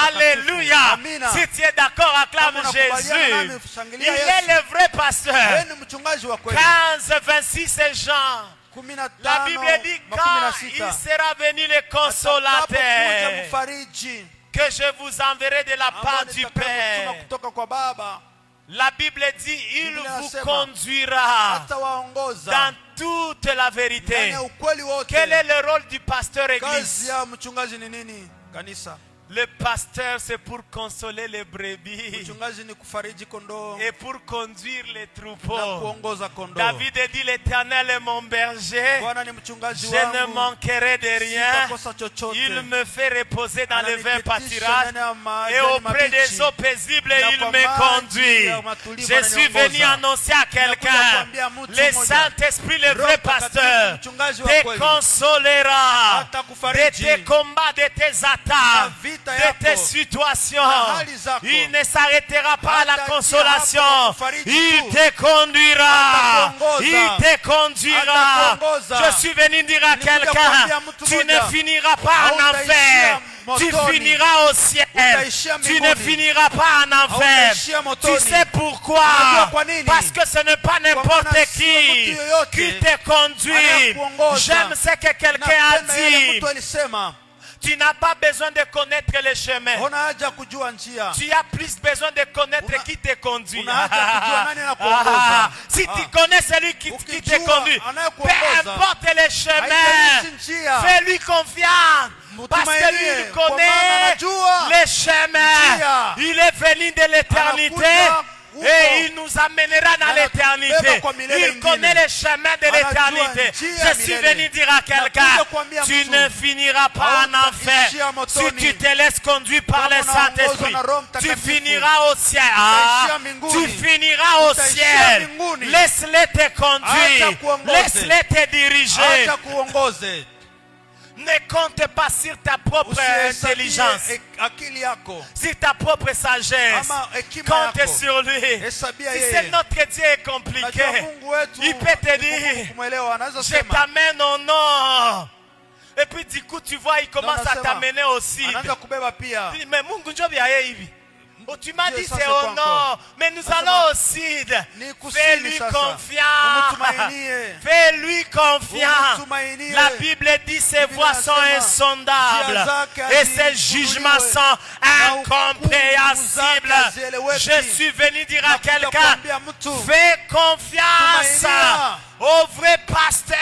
Alléluia. Si tu es d'accord, acclame Jésus. Il est le vrai pasteur. 15:26 Jean. La Bible dit quand il sera venu le consolateur, que je vous enverrai de la part du Père. La Bible dit, il vous conduira dans toute la vérité. Quel est le rôle du pasteur église? Le pasteur, c'est pour consoler les brebis et pour conduire les troupeaux. David dit, l'Éternel est mon berger, je ne manquerai de rien. Il me fait reposer dans les verts pâturages et auprès des eaux paisibles, il me conduit. Je suis venu annoncer à quelqu'un, le Saint-Esprit, le vrai pasteur, te consolera de tes combats, de tes attaques, de tes situations. Il ne s'arrêtera pas à la consolation. Il te conduira. Il te conduira. Je suis venu dire à quelqu'un, tu ne finiras pas en enfer. Tu finiras au ciel. Tu ne finiras pas en enfer. Tu sais pourquoi? Parce que ce n'est pas n'importe qui te conduit. J'aime ce que quelqu'un a dit. Tu n'as pas besoin de connaître le chemin. Tu as plus besoin de connaître qui te conduit. Si tu connais celui qui te conduit, peu importe le chemin, fais-lui confiance. Parce que lui, il connaît le chemin. Il est venu de l'éternité. Et il nous amènera dans l'éternité. Il connaît le chemin de l'éternité. Je suis venu dire à quelqu'un, tu ne finiras pas en enfer. Si tu te laisses conduire par le Saint-Esprit, tu finiras au ciel. Tu finiras au ciel. Laisse-les te conduire. Laisse-les te diriger. Ne compte pas sur ta propre intelligence, sur ta propre sagesse. Compte sur lui. Si c'est notre Dieu est compliqué, il peut te dire, je t'amène au nord. Et puis du coup, tu vois, il commence à t'amener au sud. Mais Mungu njo bia hivi. Oh, tu m'as dit c'est au nord, mais nous allons au sud. Fais-lui confiance. Fais-lui confiance. La Bible dit ses voies sont insondables et ses jugements sont incompréhensibles. Je suis venu dire à quelqu'un, fais confiance au vrai pasteur,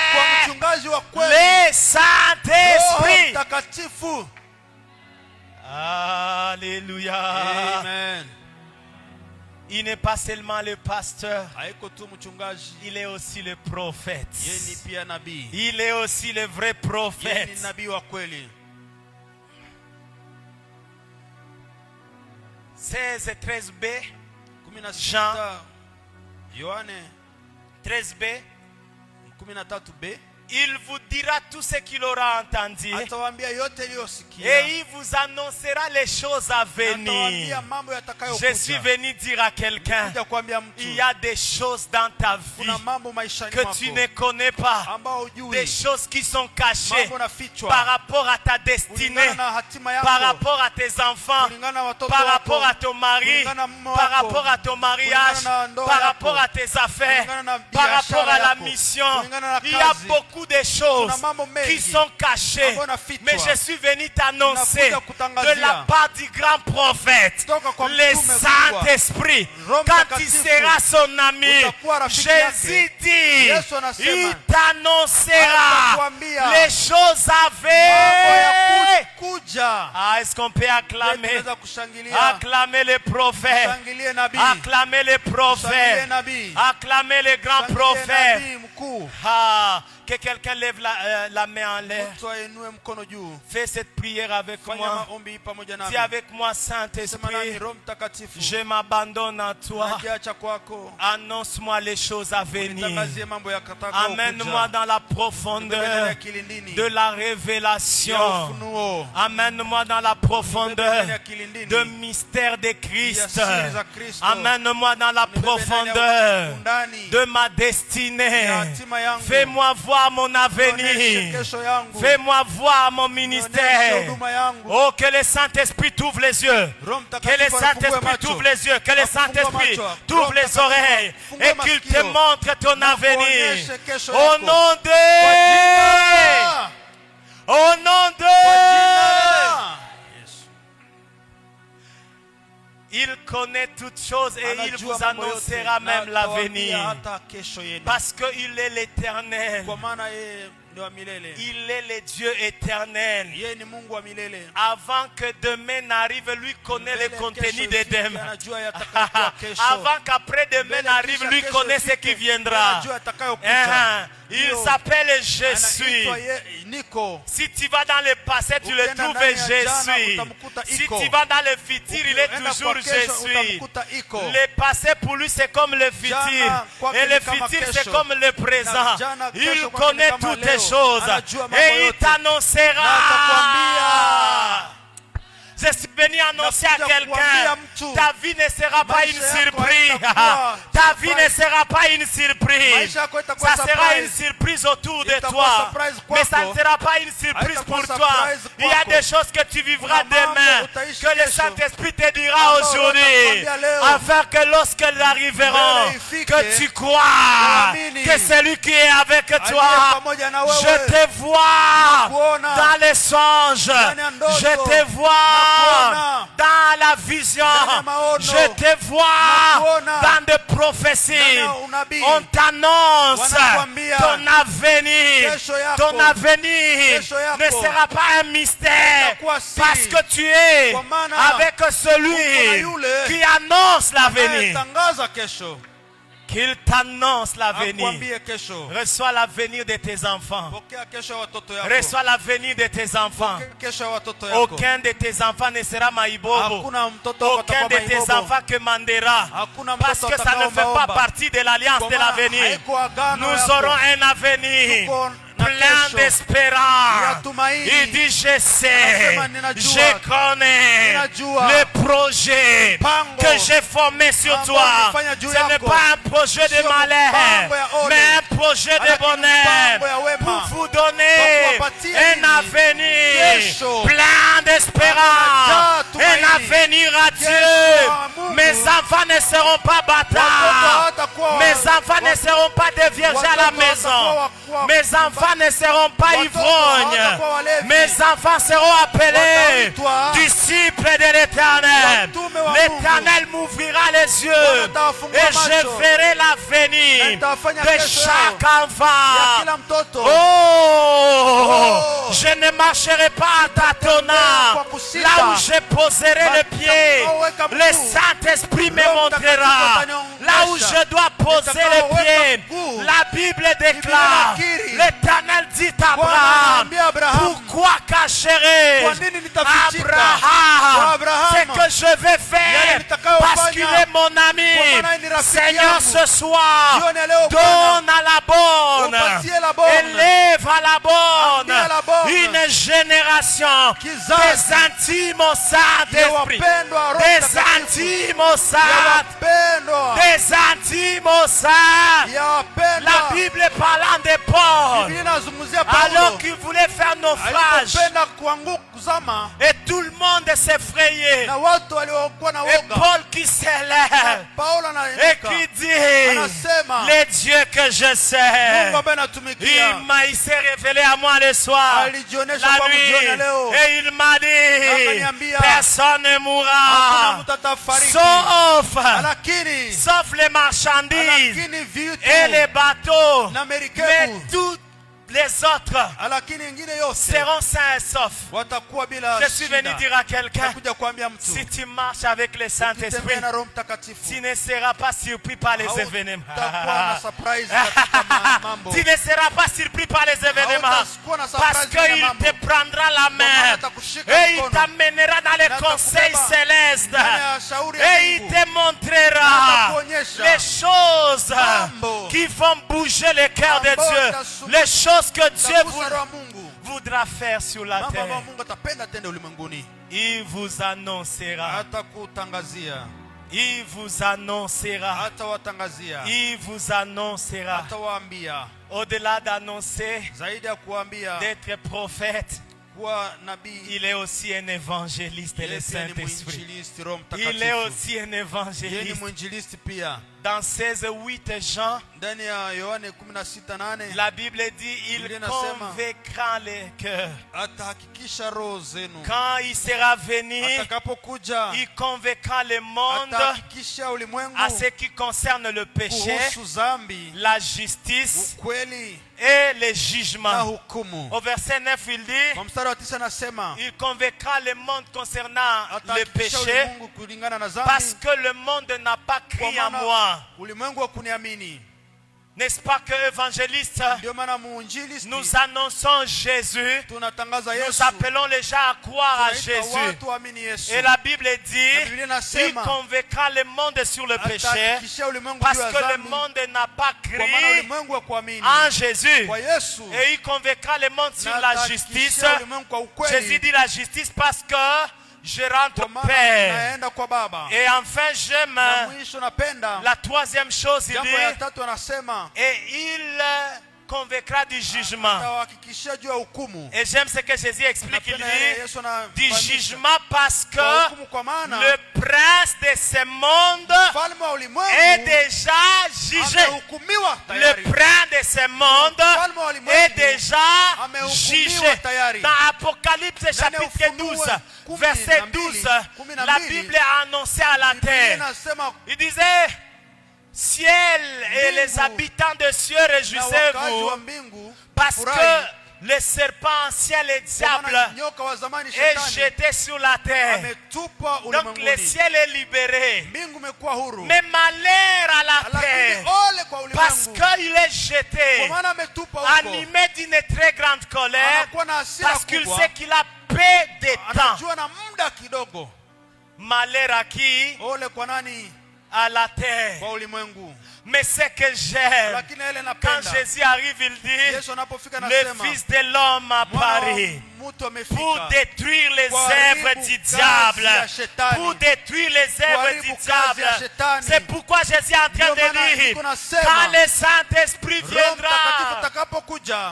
le Saint-Esprit. Alléluia. Amen. Il n'est pas seulement le pasteur, haiko tu mchungaji, il est aussi le prophète. yeye ni pia nabii. Il est aussi le vrai Yeye prophète. ni nabii wa kweli. 16 et 13b, 16 Yohane 13b, 13b. il vous dira tout ce qu'il aura entendu. Atawaambia yote aliyosikia. Et il vous annoncera les choses à venir. Atawaambia mambo yatakayokuja. Je suis venu dire à quelqu'un, Kuja kuambia mtu, il y a des choses dans ta vie kuna mambo maishani que mwako tu ne connais pas. ambao hujui. Des choses qui sont cachées Mambo nafichwa. par rapport à ta destinée, Kulingana na hatima yako. par rapport à tes enfants, Kulingana na watoto par wako. rapport à ton mari, Kulingana na mume par wako. rapport à ton mariage, Kulingana na ndoa par yako. rapport à tes affaires, Kulingana na par rapport à la yako. mission. Kulingana na Il y a kazi. beaucoup de choses Kuna mambo mengi qui sont cachées. ambayo nafichwa. Mais je suis venu t'annoncer Nakuja kutangazia. de la part du grand prophète, Kutoka kwa le mtume kubwa. Saint-Esprit, Roho quand il Mtakatifu. sera son ami, Utakuwa rafiki Jésus yake. dit, Yesu anasema. il t'annoncera Atakwambia. les choses à Mambo ya venir. kuja. Ah, est-ce qu'on peut acclamer? Tunaweza kushangilia. Acclamer les prophètes. Shangilie nabii. Acclamer les Shangilie prophètes. nabii. Acclamer les grands Shangilie prophètes. nabii mkuu. Ah, que quelqu'un lève la main en l'air. Mtu ainue mkono juu. Fais cette prière avec Fanya moi. maombi pamoja Dis nami. avec moi, Sema nami, Saint-Esprit, Roho Mtakatifu. je m'abandonne à toi. Najiacha kwako. Annonce-moi les choses à venir. Unitangazie mambo yakataka Amène-moi dans la profondeur de la révélation. ufunuo. Amène-moi dans la profondeur ya kilindini. de mystère de Christ. Ya siri za Kristo. Amène-moi dans la profondeur Undani. de ma destinée. Ya hatima yangu. Fais-moi voir mon Nionyeshe avenir. kesho yangu. Fais-moi voir mon Nionyeshe ministère. huduma yangu. Oh, que le Saint-Esprit t'ouvre les yeux. Roho Que Mtakatifu le afungue Saint-Esprit macho. t'ouvre les yeux. Que le Afungue Saint-Esprit macho. t'ouvre Roho les Mtakatifu oreilles. afungue Et qu'il te masikio. montre ton avenir. kuonyeshe kesho Au yako. nom de... Jina. Au nom de... Jina. Yesu. Il connaît toutes choses et il Anajua vous mambo annoncera yote, même na l'avenir. atawaambia hata kesho yenu. Parce qu'il est l'éternel. Kwa maana yeye ndio wa milele. Il est le Dieu éternel. Yeye ni Mungu wa milele. Avant que demain n'arrive, lui connaît le Mbele contenu kesho de ifike, demain. anajua yatakayokuwa kesho. Avant qu'après demain Mbele n'arrive, kisha lui kesho connaît ce ifike, qui viendra. anajua yatakayokuja. Il Ndio. s'appelle Jésus. Anaitwa Niko. Si tu vas dans le passé, tu le Ukienda trouves ndani ya jana, Jésus. utamkuta Si iko. tu vas dans le futur, il est Ukienda toujours kwa kesho, Jésus. utamkuta iko. Le passé pour lui, c'est comme le futur. Jana kwake Et ni le kama futur, kesho. c'est comme le présent. Na jana Il kesho kwake connaît ni kama toutes les leo. choses. Anajua mambo Et il yote. t'annoncera. Na atakwambia. Je suis venu annoncer à Nakuja quelqu'un, kuambia mtu. ta vie ne sera pas une Maisha yako surprise. haitakuwa Ta vie ne surprise. sera pas une surprise. Maisha yako itakuwa Ça sera surprise. une surprise autour de Itakuwa toi. surprise Mais ça ne kwako. sera pas une surprise Haitakuwa pour toi. surprise Il y a kwako. des choses que tu vivras Kuna mambo demain, utaishi que le kesho. Saint-Esprit te dira Mambo aujourd'hui, utakwambia leo. afin que lorsqu'elles arriveront, Mbele ifike, que tu crois uamini. que celui qui est avec toi, Aliye pamoja na wewe. je te vois Nakuona. dans les songes, Ndani ya ndoto. je te vois Nakuona. dans la vision, Ndani ya maono. je te vois Nakuona. dans des prophéties. Ndani ya unabii. On t'annonce Wanakuambia. ton avenir. Kesho yako. Ton avenir Kesho yako. ne sera pas un mystère Itakuwa siri. parce que tu es Kwa maana avec uko na celui yule qui annonce l'avenir. Tangaza kesho. Qu'il t'annonce l'avenir. Akwambie kesho. Reçois l'avenir de tes enfants. Pokea kesho ya watoto yako. Reçois l'avenir de tes enfants. Pokea kesho ya watoto yako. Aucun de tes enfants ne sera maïbobo. Hakuna mtoto wako Aucun atakuwa de tes maibobo. enfants que mandera. Hakuna Parce mtoto que ça ne fait pas atakayeombaomba. partie de l'alliance Kwa de maana l'avenir. haiko agano Nous yako. aurons un avenir Tuko na plein kesho. d'espérance. Ya tumaini. Il dit, je sais, Anasema, ninajua. je connais Ninajua. le projet Mpango que j'ai formé sur ambao toi. nilifanya juu Ce n'est yako. pas un projet de Sio malheur, mpango ya ole. mais un projet de Lakini bonheur mpango ya wema. pour vous donner Kwa kuwapatia un nini? avenir Kesho. plein d'espérance, Amejaa tumaini. un avenir à Kesho Dieu. wa Mungu. Mes enfants ne seront pas Watoto bâtards. hawatakuwa Mes enfants ne seront pas des vierges à la Watoto maison. hawatakuwa Mes enfants ne seront pas Watoto ivrognes. hawatakuwa walevi. Mes enfants seront appelés Wataitwa disciples de l'Éternel. watume wa L'Éternel m'ouvrira les yeux Watawafungua et je macho. verrai l'avenir Na nitawafanya de kesho chaque ya enfant. kila mtoto. Oh, Oh. je ne marcherai pas en tâtonnant kwa kusita. là où j'ai poserai le pied, le Saint-Esprit me montrera là où je dois poser le pied. La Bible déclare, l'Éternel dit à Abraham, pourquoi cacherai Abraham c'est que je vais faire parce qu'il est mon ami. Seigneur, ce soir, donne à la bonne, élève à la bonne une génération des intimes au Saint-Esprit, des intimes au Saint, des intimes au Saint. La Bible parlant de Paul, alors qu'il voulait faire naufrage, et tout le monde s'effrayait. Et Paul qui s'élève et qui dit, les dieux que je sais, il s'est révélé à moi le soir, la nuit, et il m'a dit, personne ne mourra, sauf les marchandises et les bateaux, mais toutes les autres seront sains et saufs. Je suis venu dire à quelqu'un, si tu marches avec le Saint-Esprit, tu ne seras pas surpris par les événements. Tu ne seras pas surpris par les événements, parce qu'il te prendra la main et il t'amènera dans les conseils célestes et il te montrera les choses qui vont bouger le cœur de Dieu, les choses que Dieu voudra faire sur la terre. Il vous annoncera. Il vous annoncera. Il vous annoncera. Au-delà d'annoncer, d'être prophète, il est aussi un évangéliste et le Saint-Esprit. Il est aussi un évangéliste. Dans 16:8 Jean, la Bible dit, il convaincra les cœurs. Quand il sera venu, il convaincra le monde à ce qui concerne le péché, la justice et le jugement. Au verset 9, il dit, il convaincra le monde concernant le péché, parce que le monde n'a pas cru en moi. N'est-ce pas que évangéliste, nous annonçons Jésus, nous appelons les gens à croire à Jésus. Et la Bible dit, il convaincra le monde sur le péché, parce que le monde n'a pas cru en Jésus. Et il convaincra le monde sur la justice. Jésus dit la justice parce que je rentre au Père. Et enfin j'aime la troisième chose, il dit, et il convaincra du jugement. Et j'aime ce que Jésus explique, il dit, du jugement parce que le prince de ce monde est déjà jugé. Le prince de ce monde est déjà jugé. Dans Apocalypse chapitre 12, verset 12, la Bible a annoncé à la terre, il disait, ciel et les habitants de cieux, réjouissez-vous, parce que le serpent ancien, le diable, est jeté sur la terre. Donc le ciel est libéré. Mais malheur à la terre, parce qu'il est jeté, animé d'une très grande colère, parce qu'il sait qu'il a peu de temps. Malheur à qui? À la terre. Mais ce que j'aime, quand Jésus arrive, il dit, le Fils de l'homme apparaît pour détruire les œuvres du diable. Pour détruire les œuvres du diable. C'est pourquoi Jésus est en train de dire, quand le Saint-Esprit viendra,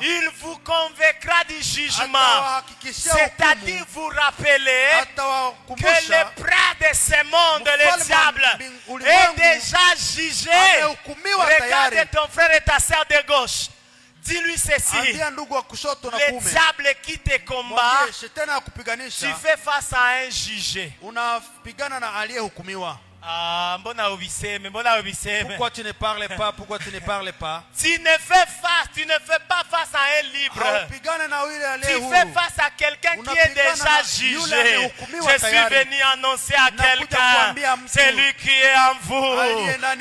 il vous convaincra du jugement. C'est-à-dire vous rappeler que le prince de ce monde, le diable, est déjà jugé. Regarde ton frère et ta soeur de gauche. Dis-lui ceci. Le diable qui te combat, tu fais face à un jugé. Pourquoi tu ne parles pas? Pourquoi tu ne parles pas? Tu ne fais face, tu ne fais pas face à un libre. haupigane na yule aliye Tu huru. fais face à quelqu'un qui est déjà jugé. Je suis venu annoncer à quelqu'un, celui qui est en vous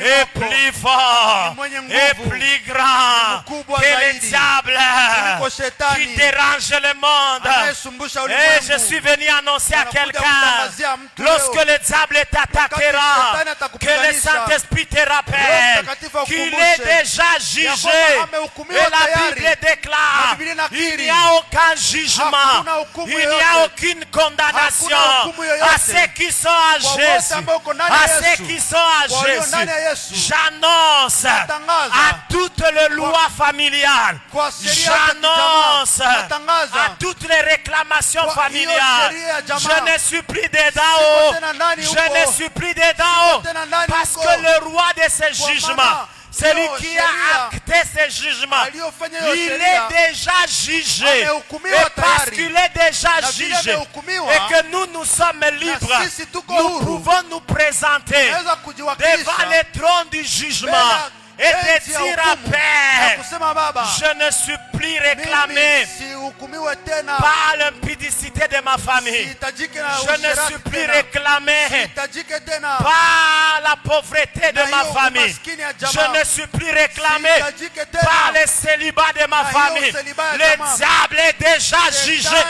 est plus fort, est plus grand que le diable qui dérange le monde. Et je suis venu annoncer à quelqu'un, lorsque le diable t'attaquera, que le Saint-Esprit te rappelle qu'il est déjà jugé. Et la Bible déclare, il n'y a aucun jugement, il n'y a aucune condamnation à ceux qui sont à Jésus. À ceux qui sont à Jésus, j'annonce à toutes les lois familiales, j'annonce à toutes les réclamations familiales, je ne suis plus dedans, je ne suis plus dedans, parce que le roi de ce jugement, celui qui a acté ce jugement, il est déjà jugé. Et parce qu'il est déjà jugé et que nous sommes libres, nous pouvons nous présenter devant le trône du jugement et de dire à Père, je ne suis plus réclamé par l'impudicité de ma famille. Je ne suis plus réclamé par la pauvreté de ma famille. Je ne suis plus réclamé par le célibat de ma famille. Le diable est déjà jugé.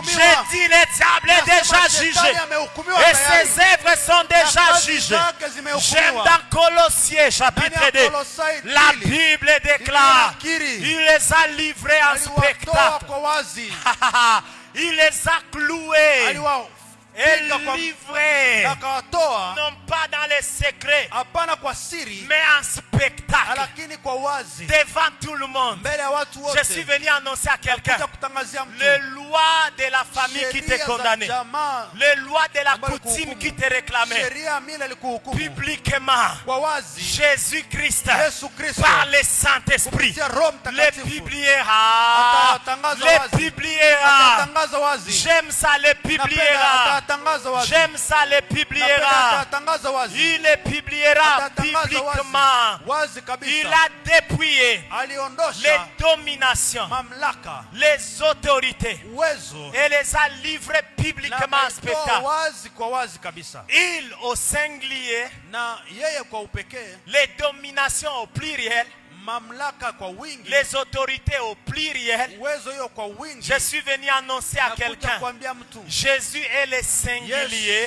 J'ai dit le diable est déjà jugé. Et ses œuvres sont déjà jugées. J'aime dans Colossiens chapitre 2. La Bible déclare, il les a livrés en spectacle. Il les a cloués et livrés, non pas dans les secrets, mais en spectacle, devant tout le monde. Je suis venu annoncer à quelqu'un, les lois de la famille qui te condamnaient, les lois de la coutume qui te réclamaient, publiquement, Jésus-Christ, par le Saint-Esprit, les publiera, les publiera. J'aime ça, les publiera. J'aime ça, les publiera. Il les publiera publiquement. Il a dépouillé les dominations, les autorités et les a livrées publiquement en spectacle. Il au singulier, les dominations au pluriel, les autorités au pluriel. Je suis venu annoncer à quelqu'un, Jésus est le singulier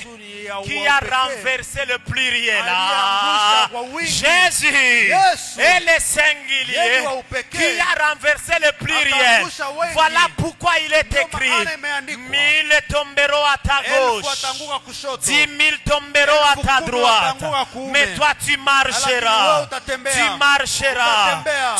qui a renversé le pluriel. Jésus est le singulier qui a renversé le pluriel. Voilà pourquoi il est écrit, 1000 tomberont à ta gauche, 10 000 tomberont à ta droite, mais toi tu marcheras,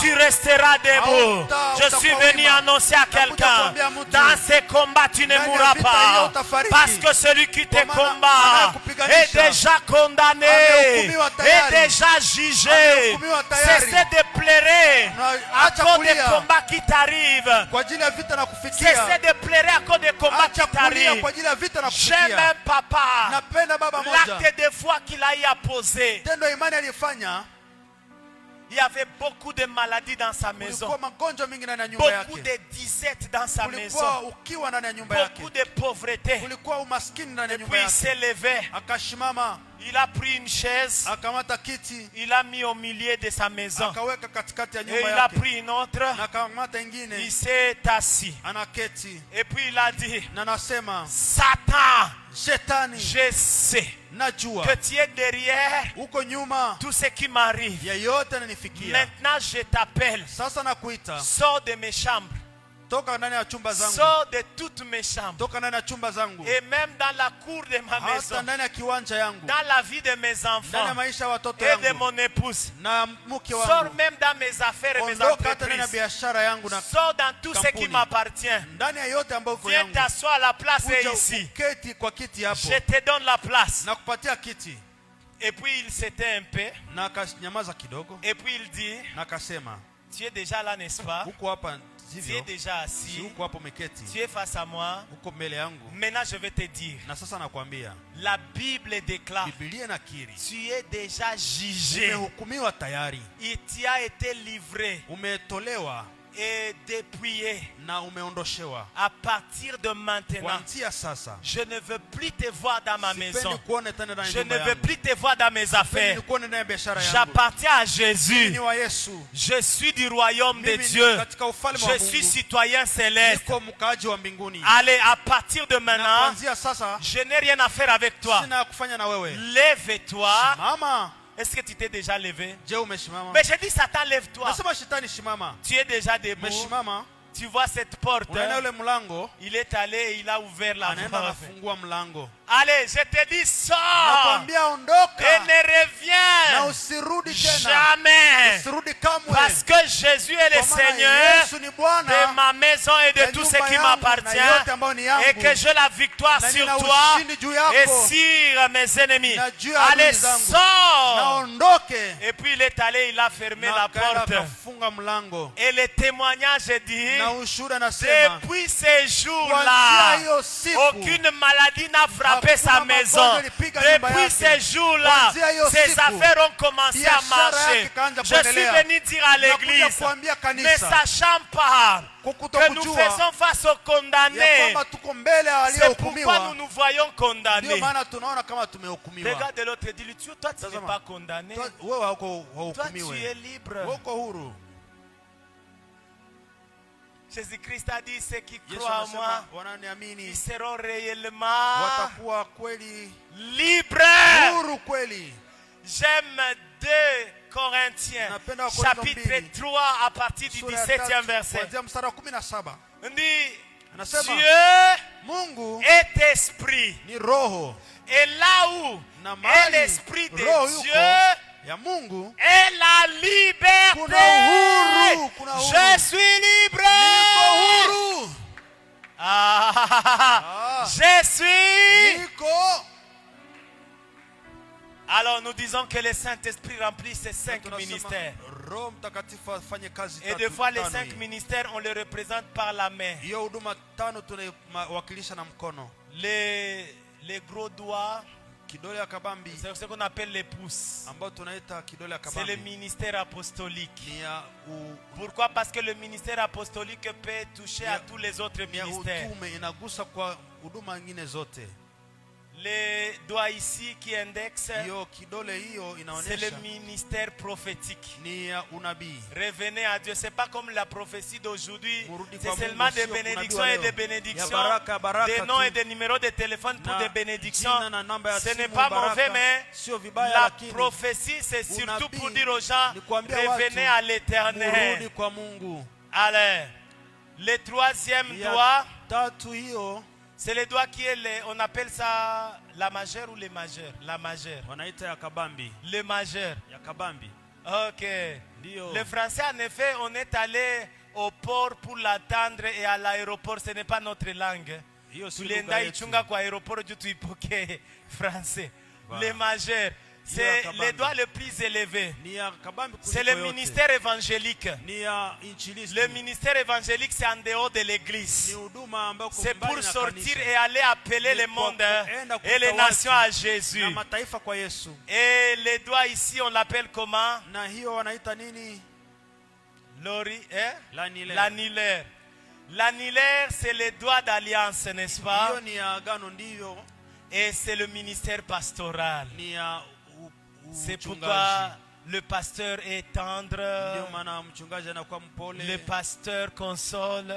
tu resteras debout. Je suis venu annoncer à quelqu'un, dans ces combats tu ne mourras pas, parce que celui qui te combat est déjà condamné, est déjà jugé. Cessez de pleurer à cause des combats qui t'arrivent. Cessez de pleurer à cause des combats qui t'arrivent. J'aime un papa, l'acte de foi qu'il a eu à poser. Il y avait beaucoup de maladies dans sa maison, beaucoup de disettes dans sa maison, beaucoup de pauvreté. Et puis il s'est levé, il a pris une chaise, il a mis au milieu de sa maison, et il a pris une autre, il s'est assis, et puis il a dit, Satan, je sais que tu es derrière tout ce qui m'arrive. Maintenant je t'appelle, sors de mes chambres, sors de toutes mes chambres, et même dans la cour de ma maison, dans la vie de mes enfants et de mon épouse, sors même dans mes affaires et mes entreprises, sors dans tout ce qui m'appartient. Viens t'asseoir à la place ici, je te donne la place. Et puis il s'était un peu, et puis il dit, tu es déjà là, n'est-ce pas? Tu es déjà assis. Tu es face à moi. Maintenant, je vais te dire. La Bible déclare. Tu es déjà jugé. Il t'y a été livré. Et dépouillé. À partir de maintenant, je ne veux plus te voir dans ma maison. Je ne veux plus te voir dans mes affaires. J'appartiens à Jésus. Je suis du royaume de Dieu. Je suis citoyen céleste. Allez, à partir de maintenant, je n'ai rien à faire avec toi. Lève-toi. Est-ce que tu t'es déjà levé? Mais je dis Satan, lève-toi. Tu es déjà debout. Tu vois cette porte. Il est allé et il a ouvert la porte. Allez, je te dis, sors et ne reviens jamais. Parce que Jésus est le Seigneur de ma maison et de tout ce qui m'appartient. Et que j'ai la victoire sur toi et sur mes ennemis. Allez, sors. Et puis il est allé, il a fermé la porte. Et le témoignage dit, depuis ces jours-là, aucune maladie n'a frappé sa maison. Depuis ces jours-là, ses affaires ont commencé à marcher. Je suis venu dire à l'église, ne sachant pas que nous faisons face aux condamnés, c'est pourquoi nous nous voyons condamnés. Regarde de l'autre, dis-lui, toi tu n'es pas condamné. Toi tu es libre. Jésus-Christ a dit, ceux qui croient en moi, ils seront réellement libres. J'aime 2 Corinthiens, chapitre 3, à partir du 17e verset. On dit, Dieu est esprit. Et là où est l'esprit de Dieu, et la liberté. Je suis libre. Je suis. Alors nous disons que le Saint-Esprit remplit ces 5 ministères. Et des fois les 5 ministères on les représente par la main. Les gros doigts, c'est ce qu'on appelle les pouces. C'est le ministère apostolique. Pourquoi? Parce que le ministère apostolique peut toucher à tous les autres ministères. Les doigts ici qui indexent, c'est le ministère prophétique. Revenez à Dieu. Ce n'est pas comme la prophétie d'aujourd'hui. C'est seulement des bénédictions et des bénédictions. Des noms et des numéros de téléphone pour des bénédictions. Ce n'est pas mauvais, mais la prophétie, c'est surtout pour dire aux gens, revenez à l'Éternel. Allez, le 3e doigt, c'est le doigt qui est, on appelle ça la majeure ou les majeurs? La majeure. Le majeur. Ok. Le français, en effet, on est allé au port pour l'attendre et à l'aéroport. Ce n'est pas notre langue. Français. Le majeur. C'est le doigt le plus élevé. C'est le ministère évangélique. Le ministère évangélique, c'est en dehors de l'église. C'est pour sortir et aller appeler le monde et les nations à Jésus. Et les doigts ici, on l'appelle comment? L'annulaire. L'annulaire, c'est le doigt d'alliance, n'est-ce pas? Et c'est le ministère pastoral. C'est pourquoi le pasteur est tendre, le pasteur console,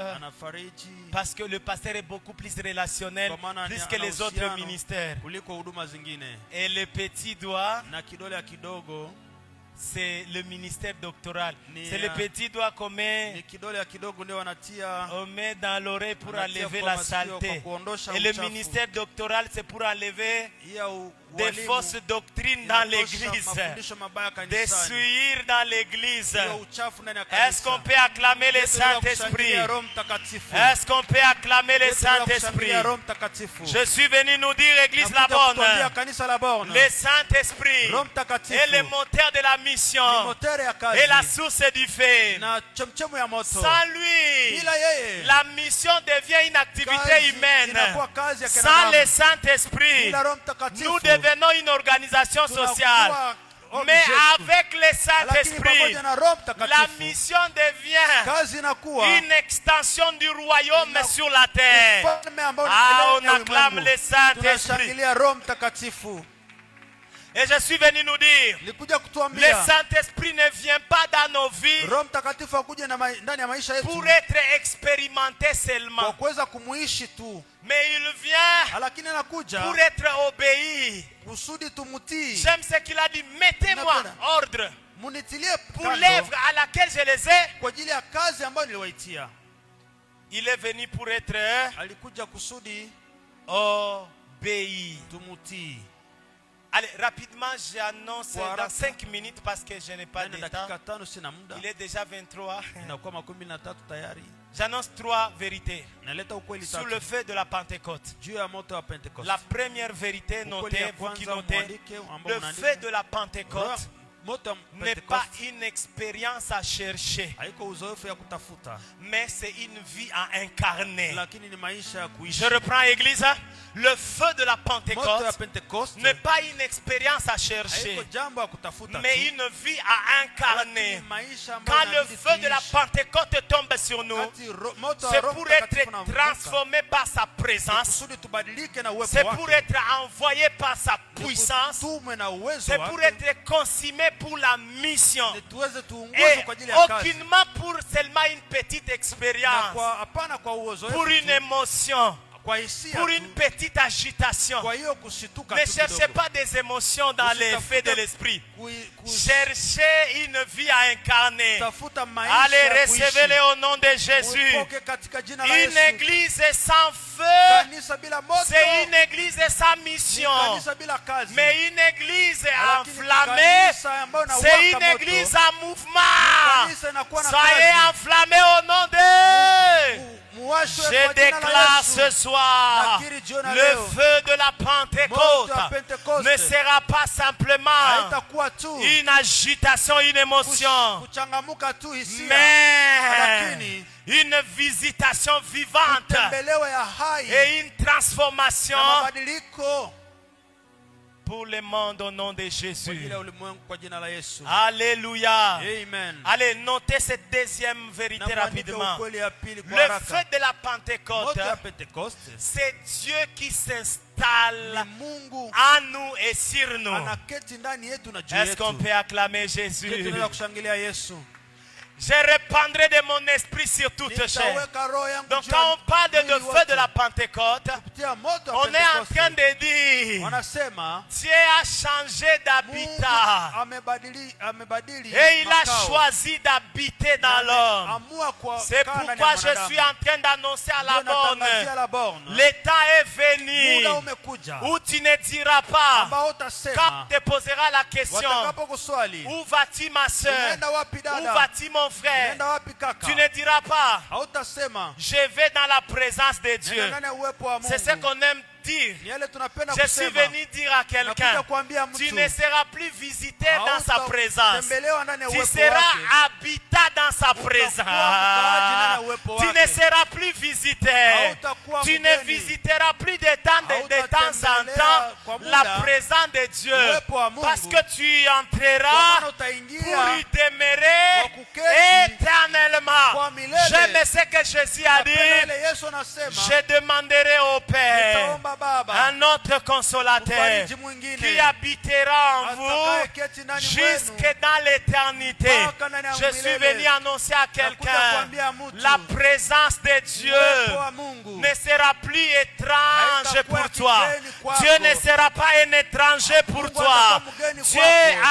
parce que le pasteur est beaucoup plus relationnel, plus que les autres ministères. Et le petit doigt, c'est le ministère doctoral. C'est le petit doigt qu'on met dans l'oreille pour enlever la saleté. Et le ministère doctoral, c'est pour enlever des fausses doctrines dans l'église, des souillures dans l'église. Est-ce qu'on peut acclamer le Saint-Esprit? Est-ce qu'on peut acclamer le Saint-Esprit? Je suis venu nous dire, Église La Borne, le Saint-Esprit est le moteur de la mission et la source du fait. Sans lui, la mission devient une activité humaine. Sans le Saint-Esprit, nous devenons une organisation sociale. Mais avec le Saint-Esprit, la mission devient une extension du royaume sur la terre. Ah, on acclame le Saint-Esprit. Et je suis venu nous dire, le Saint-Esprit ne vient pas dans nos vies pour être expérimenté seulement. Mais il vient pour être obéi. J'aime ce qu'il a dit, mettez-moi ordre pour l'œuvre à laquelle je les ai. Il est venu pour être obéi. Allez, rapidement, j'annonce dans 5 minutes parce que je n'ai pas de temps. Il est déjà 23. J'annonce 3 vérités sur le feu de la Pentecôte. La première vérité, notez, vous qui notez, le feu de la Pentecôte n'est pas une expérience à chercher, mais c'est une vie à incarner. Je reprends, Église. Le feu de la Pentecôte n'est pas une expérience à chercher, mais une vie à incarner. Quand le feu de la Pentecôte tombe sur nous, c'est pour être transformé par sa présence, c'est pour être envoyé par sa puissance, c'est pour être consumé pour la mission et aucunement pour seulement une petite expérience, pour une émotion, pour une petite agitation. Ne cherchez pas des émotions dans les faits de l'esprit. Cherchez une vie à incarner. Allez, recevez-les au nom de Jésus. Une église sans feu, c'est une église sans mission. Mais une église enflammée, c'est une église en mouvement. Soyez enflammés au nom de... Je déclare ce soir, le feu de la Pentecôte ne sera pas simplement une agitation, une émotion, mais une visitation vivante et une transformation pour le monde au nom de Jésus. Alléluia. Amen. Allez, notez cette deuxième vérité rapidement. Le feu de la Pentecôte, c'est Dieu qui s'installe en nous et sur nous. Est-ce qu'on peut acclamer Jésus? Je répandrai de mon esprit sur toute chair. Donc quand on parle de feu de la Pentecôte, on est en train de dire, Dieu a changé d'habitat et il a choisi d'habiter dans l'homme. C'est pourquoi je suis en train d'annoncer à la borne, le temps est venu où tu ne diras pas, quand tu te poseras la question, où vas-tu ma soeur, où vas-tu mon frère, tu ne diras pas, je vais dans la présence de Dieu. C'est ce qu'on aime dire. Je suis venu dire à quelqu'un, tu ne seras plus visité dans sa présence, tu seras habitat dans sa présence. Tu ne seras plus visité, tu ne visiteras plus de temps en temps la présence de Dieu, parce que tu y entreras pour y demeurer éternellement. J'aime ce que Jésus a dit, je demanderai au Père un autre consolateur qui habitera en vous jusque dans l'éternité. Je suis venu annoncer à quelqu'un, la présence de Dieu ne sera plus étrange pour toi. Dieu ne sera pas un étranger pour toi. Dieu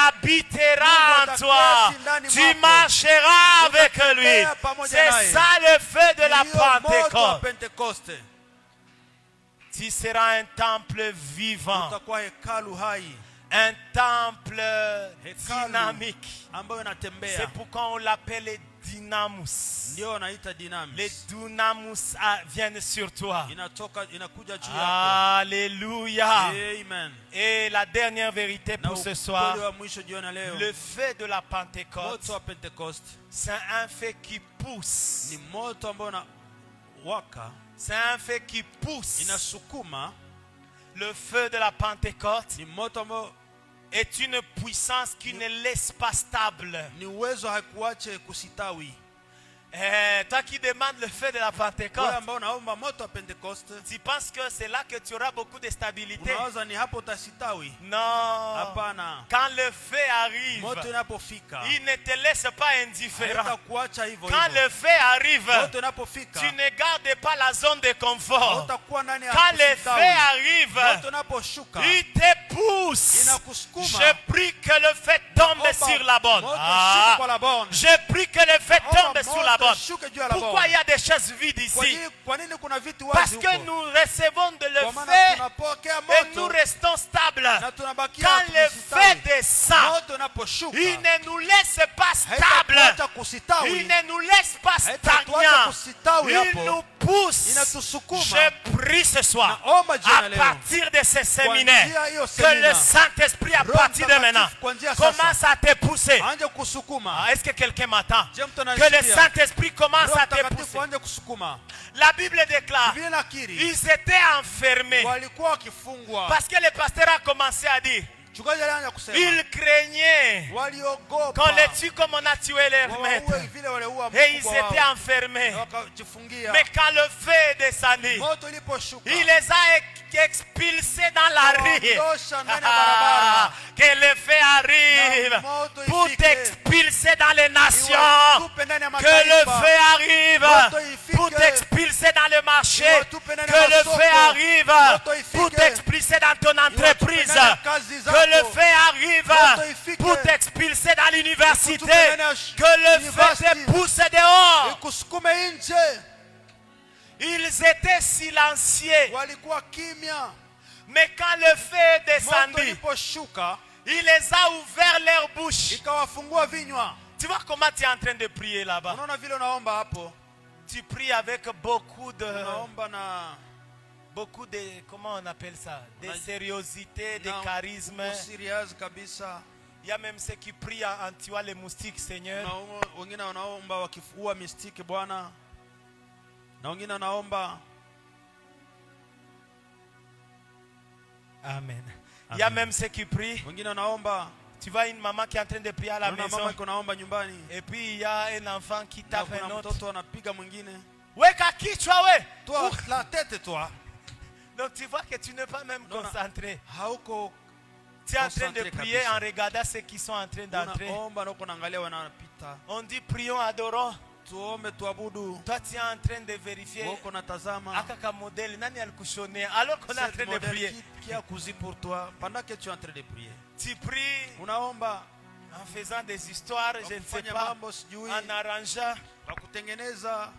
habitera en toi. Tu marcheras avec lui. C'est ça le feu de la Pentecôte. Tu seras un temple vivant. utakuwa hekalu hai, Un temple Hekalu dynamique. ambayo C'est inatembea, pourquoi on l'appelle Dynamus. ndio wanaita Les dynamis. Dynamus viennent sur toi. Inakuja juu yako. Alléluia. Amen. Et la dernière vérité Na pour ce ukweli soir, wa mwisho jioni ya leo, le feu de la Pentecôte, moto wa Pentecost c'est un feu qui pousse. ni moto ambao unawaka, C'est un feu qui pousse. inasukuma. Le feu de la Pentecôte Ni moto ambao est une puissance qui ne laisse pas stable. ni uwezo haikuache kusitawi. Toi qui demandes le feu de la Wewe Pentecôte, ambao unaomba moto wa Pentecost, tu penses que c'est là que tu auras beaucoup de stabilité? unawaza ni hapo utasitawi? Non. Hapana. Quand le feu arrive, Moto inapofika il ne te laisse pas indifférent. hautakuacha hivyo Quand hivyo. le feu arrive, Moto inapofika tu ne gardes pas la zone de confort. hautakuwa ndani ya Quand le feu kusitawi. arrive, Moto unaposhuka il te pousse. inakusukuma. Je prie que le feu tombe Omba sur la bonne. moto ishuke kwa la bonne. Je prie que le feu Omba tombe sur moto la bonne. ishuke juu ya la Pourquoi il y bonne. a des chaises vides ici? Kwa nini kuna viti Parce wazi que huko? nous recevons de le Kwa maana feu tunapokea et nous moto restons stables. na tunabakia Quand le tumesitawi. feu descend, Moto unaposhuka il ne nous laisse pas stables. haitatuacha kusitawi. Il ne nous laisse pas Haitatuacha stagnants. kusitawi Il hapo. nous pousse. Inatusukuma. Je prie ce soir, Naomba jioni à leo, partir de ce séminaire, njia hiyo que le semina, Saint-Esprit, à Roho partir de Mtakatifu maintenant, kwa njia sasa, commence à te pousser. anje kusukuma. Est-ce que quelqu'un m'attend? Je mtu Que le ananisikia? Saint-Esprit commence Roho à te Mtakatifu pousser. anje kusukuma. La Bible déclare, Biblia inakiri ils étaient enfermés. walikuwa wakifungwa. Parce que le pasteur a commencé à dire, Mchungaji alianza kusema ils craignaient waliogopa qu'on les tue comme on a tué leur maître. wawaue vile waliua Et ils mkubwa étaient wao. enfermés. Na wakajifungia. Mais quand le feu est descendu, Moto iliposhuka il les a expulsés dans la rue. Kawaondosha ndani ya barabara. Que le feu arrive Na moto pour ifike. t'expulser dans les nations. Iwatupe ndani ya Que le mataifa. feu arrive Moto ifike. pour t'expulser dans le marché. Iwatupe ndani Que ya le masoko. feu arrive Moto ifike. pour t'expulser dans ton entreprise. ndani ya kazi zako. Que le feu arrive Moto ifike. pour t'expulser dans l'université. Ikutupe ndani ya Que le feu university. te pousse dehors. Ikusukume nje. Ils étaient silencieux. Walikuwa kimya. Mais quand le feu est Moto descendu, iliposhuka il les a ouvert leur bouche. ikawafungua vinywa. Tu vois comment tu es en train de prier là-bas? Unaona vile unaomba hapo? Tu pries avec beaucoup de, Unaomba na comment on appelle ça? De sériosité, de na charisme. serious kabisa. Il y a même ceux qui prient en tuant les moustiques, Seigneur. Na wengine wanaomba wakifua mistiki Bwana. Na wengine wanaomba. Amen. Il y a même ceux qui prient. Wengine wanaomba. Tu vois une maman qui est en train de prier à la Unaona maison. mama iko naomba nyumbani. Et puis il y a un enfant qui Na tape un kuna autre. mtoto anapiga mwingine. Weka kichwa we. Toi la tête toi. Donc tu vois que tu n'es pas même Non, non. concentré. Hauko Tu es en train de concentré prier kabisa. en regardant ceux qui sont en train d'entrer. unaomba na uko naangalia wanapita. On dit prions, adorons. Tuombe tuabudu. Toi tu es en train de vérifier. Uko natazama. Akaka modèle nani alikushonea alors qu'on est en Cette train de modèle prier. qui a cousu pour toi pendant que tu es en train de prier. Tu pries Unaomba en faisant des histoires, je ne sais kufanya pas, mambo sijui en arrangeant, kwa kutengeneza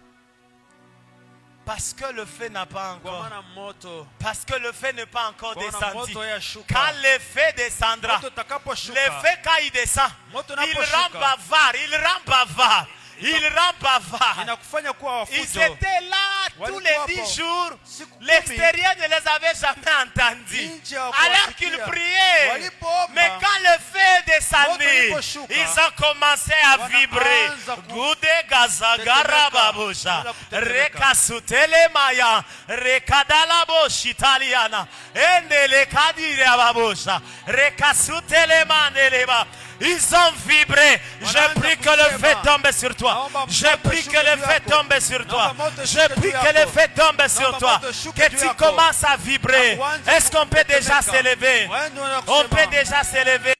parce que le feu n'a pas kwa encore, maana moto. parce que le feu n'est pas encore Kwa maana descendu. moto yashuka. Quand le feu descendra, Moto le utakaposhuka. feu quand il descend, Moto il unaposhuka. rend bavard, il rend bavard, il rend bavard. Inakufanya kuwa Ils wafujo. étaient là tous Walikuwa les hapo 10 jours. siku kumi. L'extérieur ne les avait jamais entendus. Nje hawakuwasikia. Alors qu'ils priaient. Walipoomba. Mais quand le feu est descendu, Moto iliposhuka. ils ont commencé à vibrer. Wanaanza Gude gazagara babosha. Bila kutetemeka. Rekasutele maya. Rekadala boshi italiana. Endele kadire babosha. Rekasutele mandeleba. Ils ont vibré. Je prie que le feu tombe sur toi. Je prie que le feu tombe sur toi. Je prie que le feu tombe sur toi. Que tu commences à vibrer. Est-ce qu'on peut déjà s'élever? On peut déjà s'élever.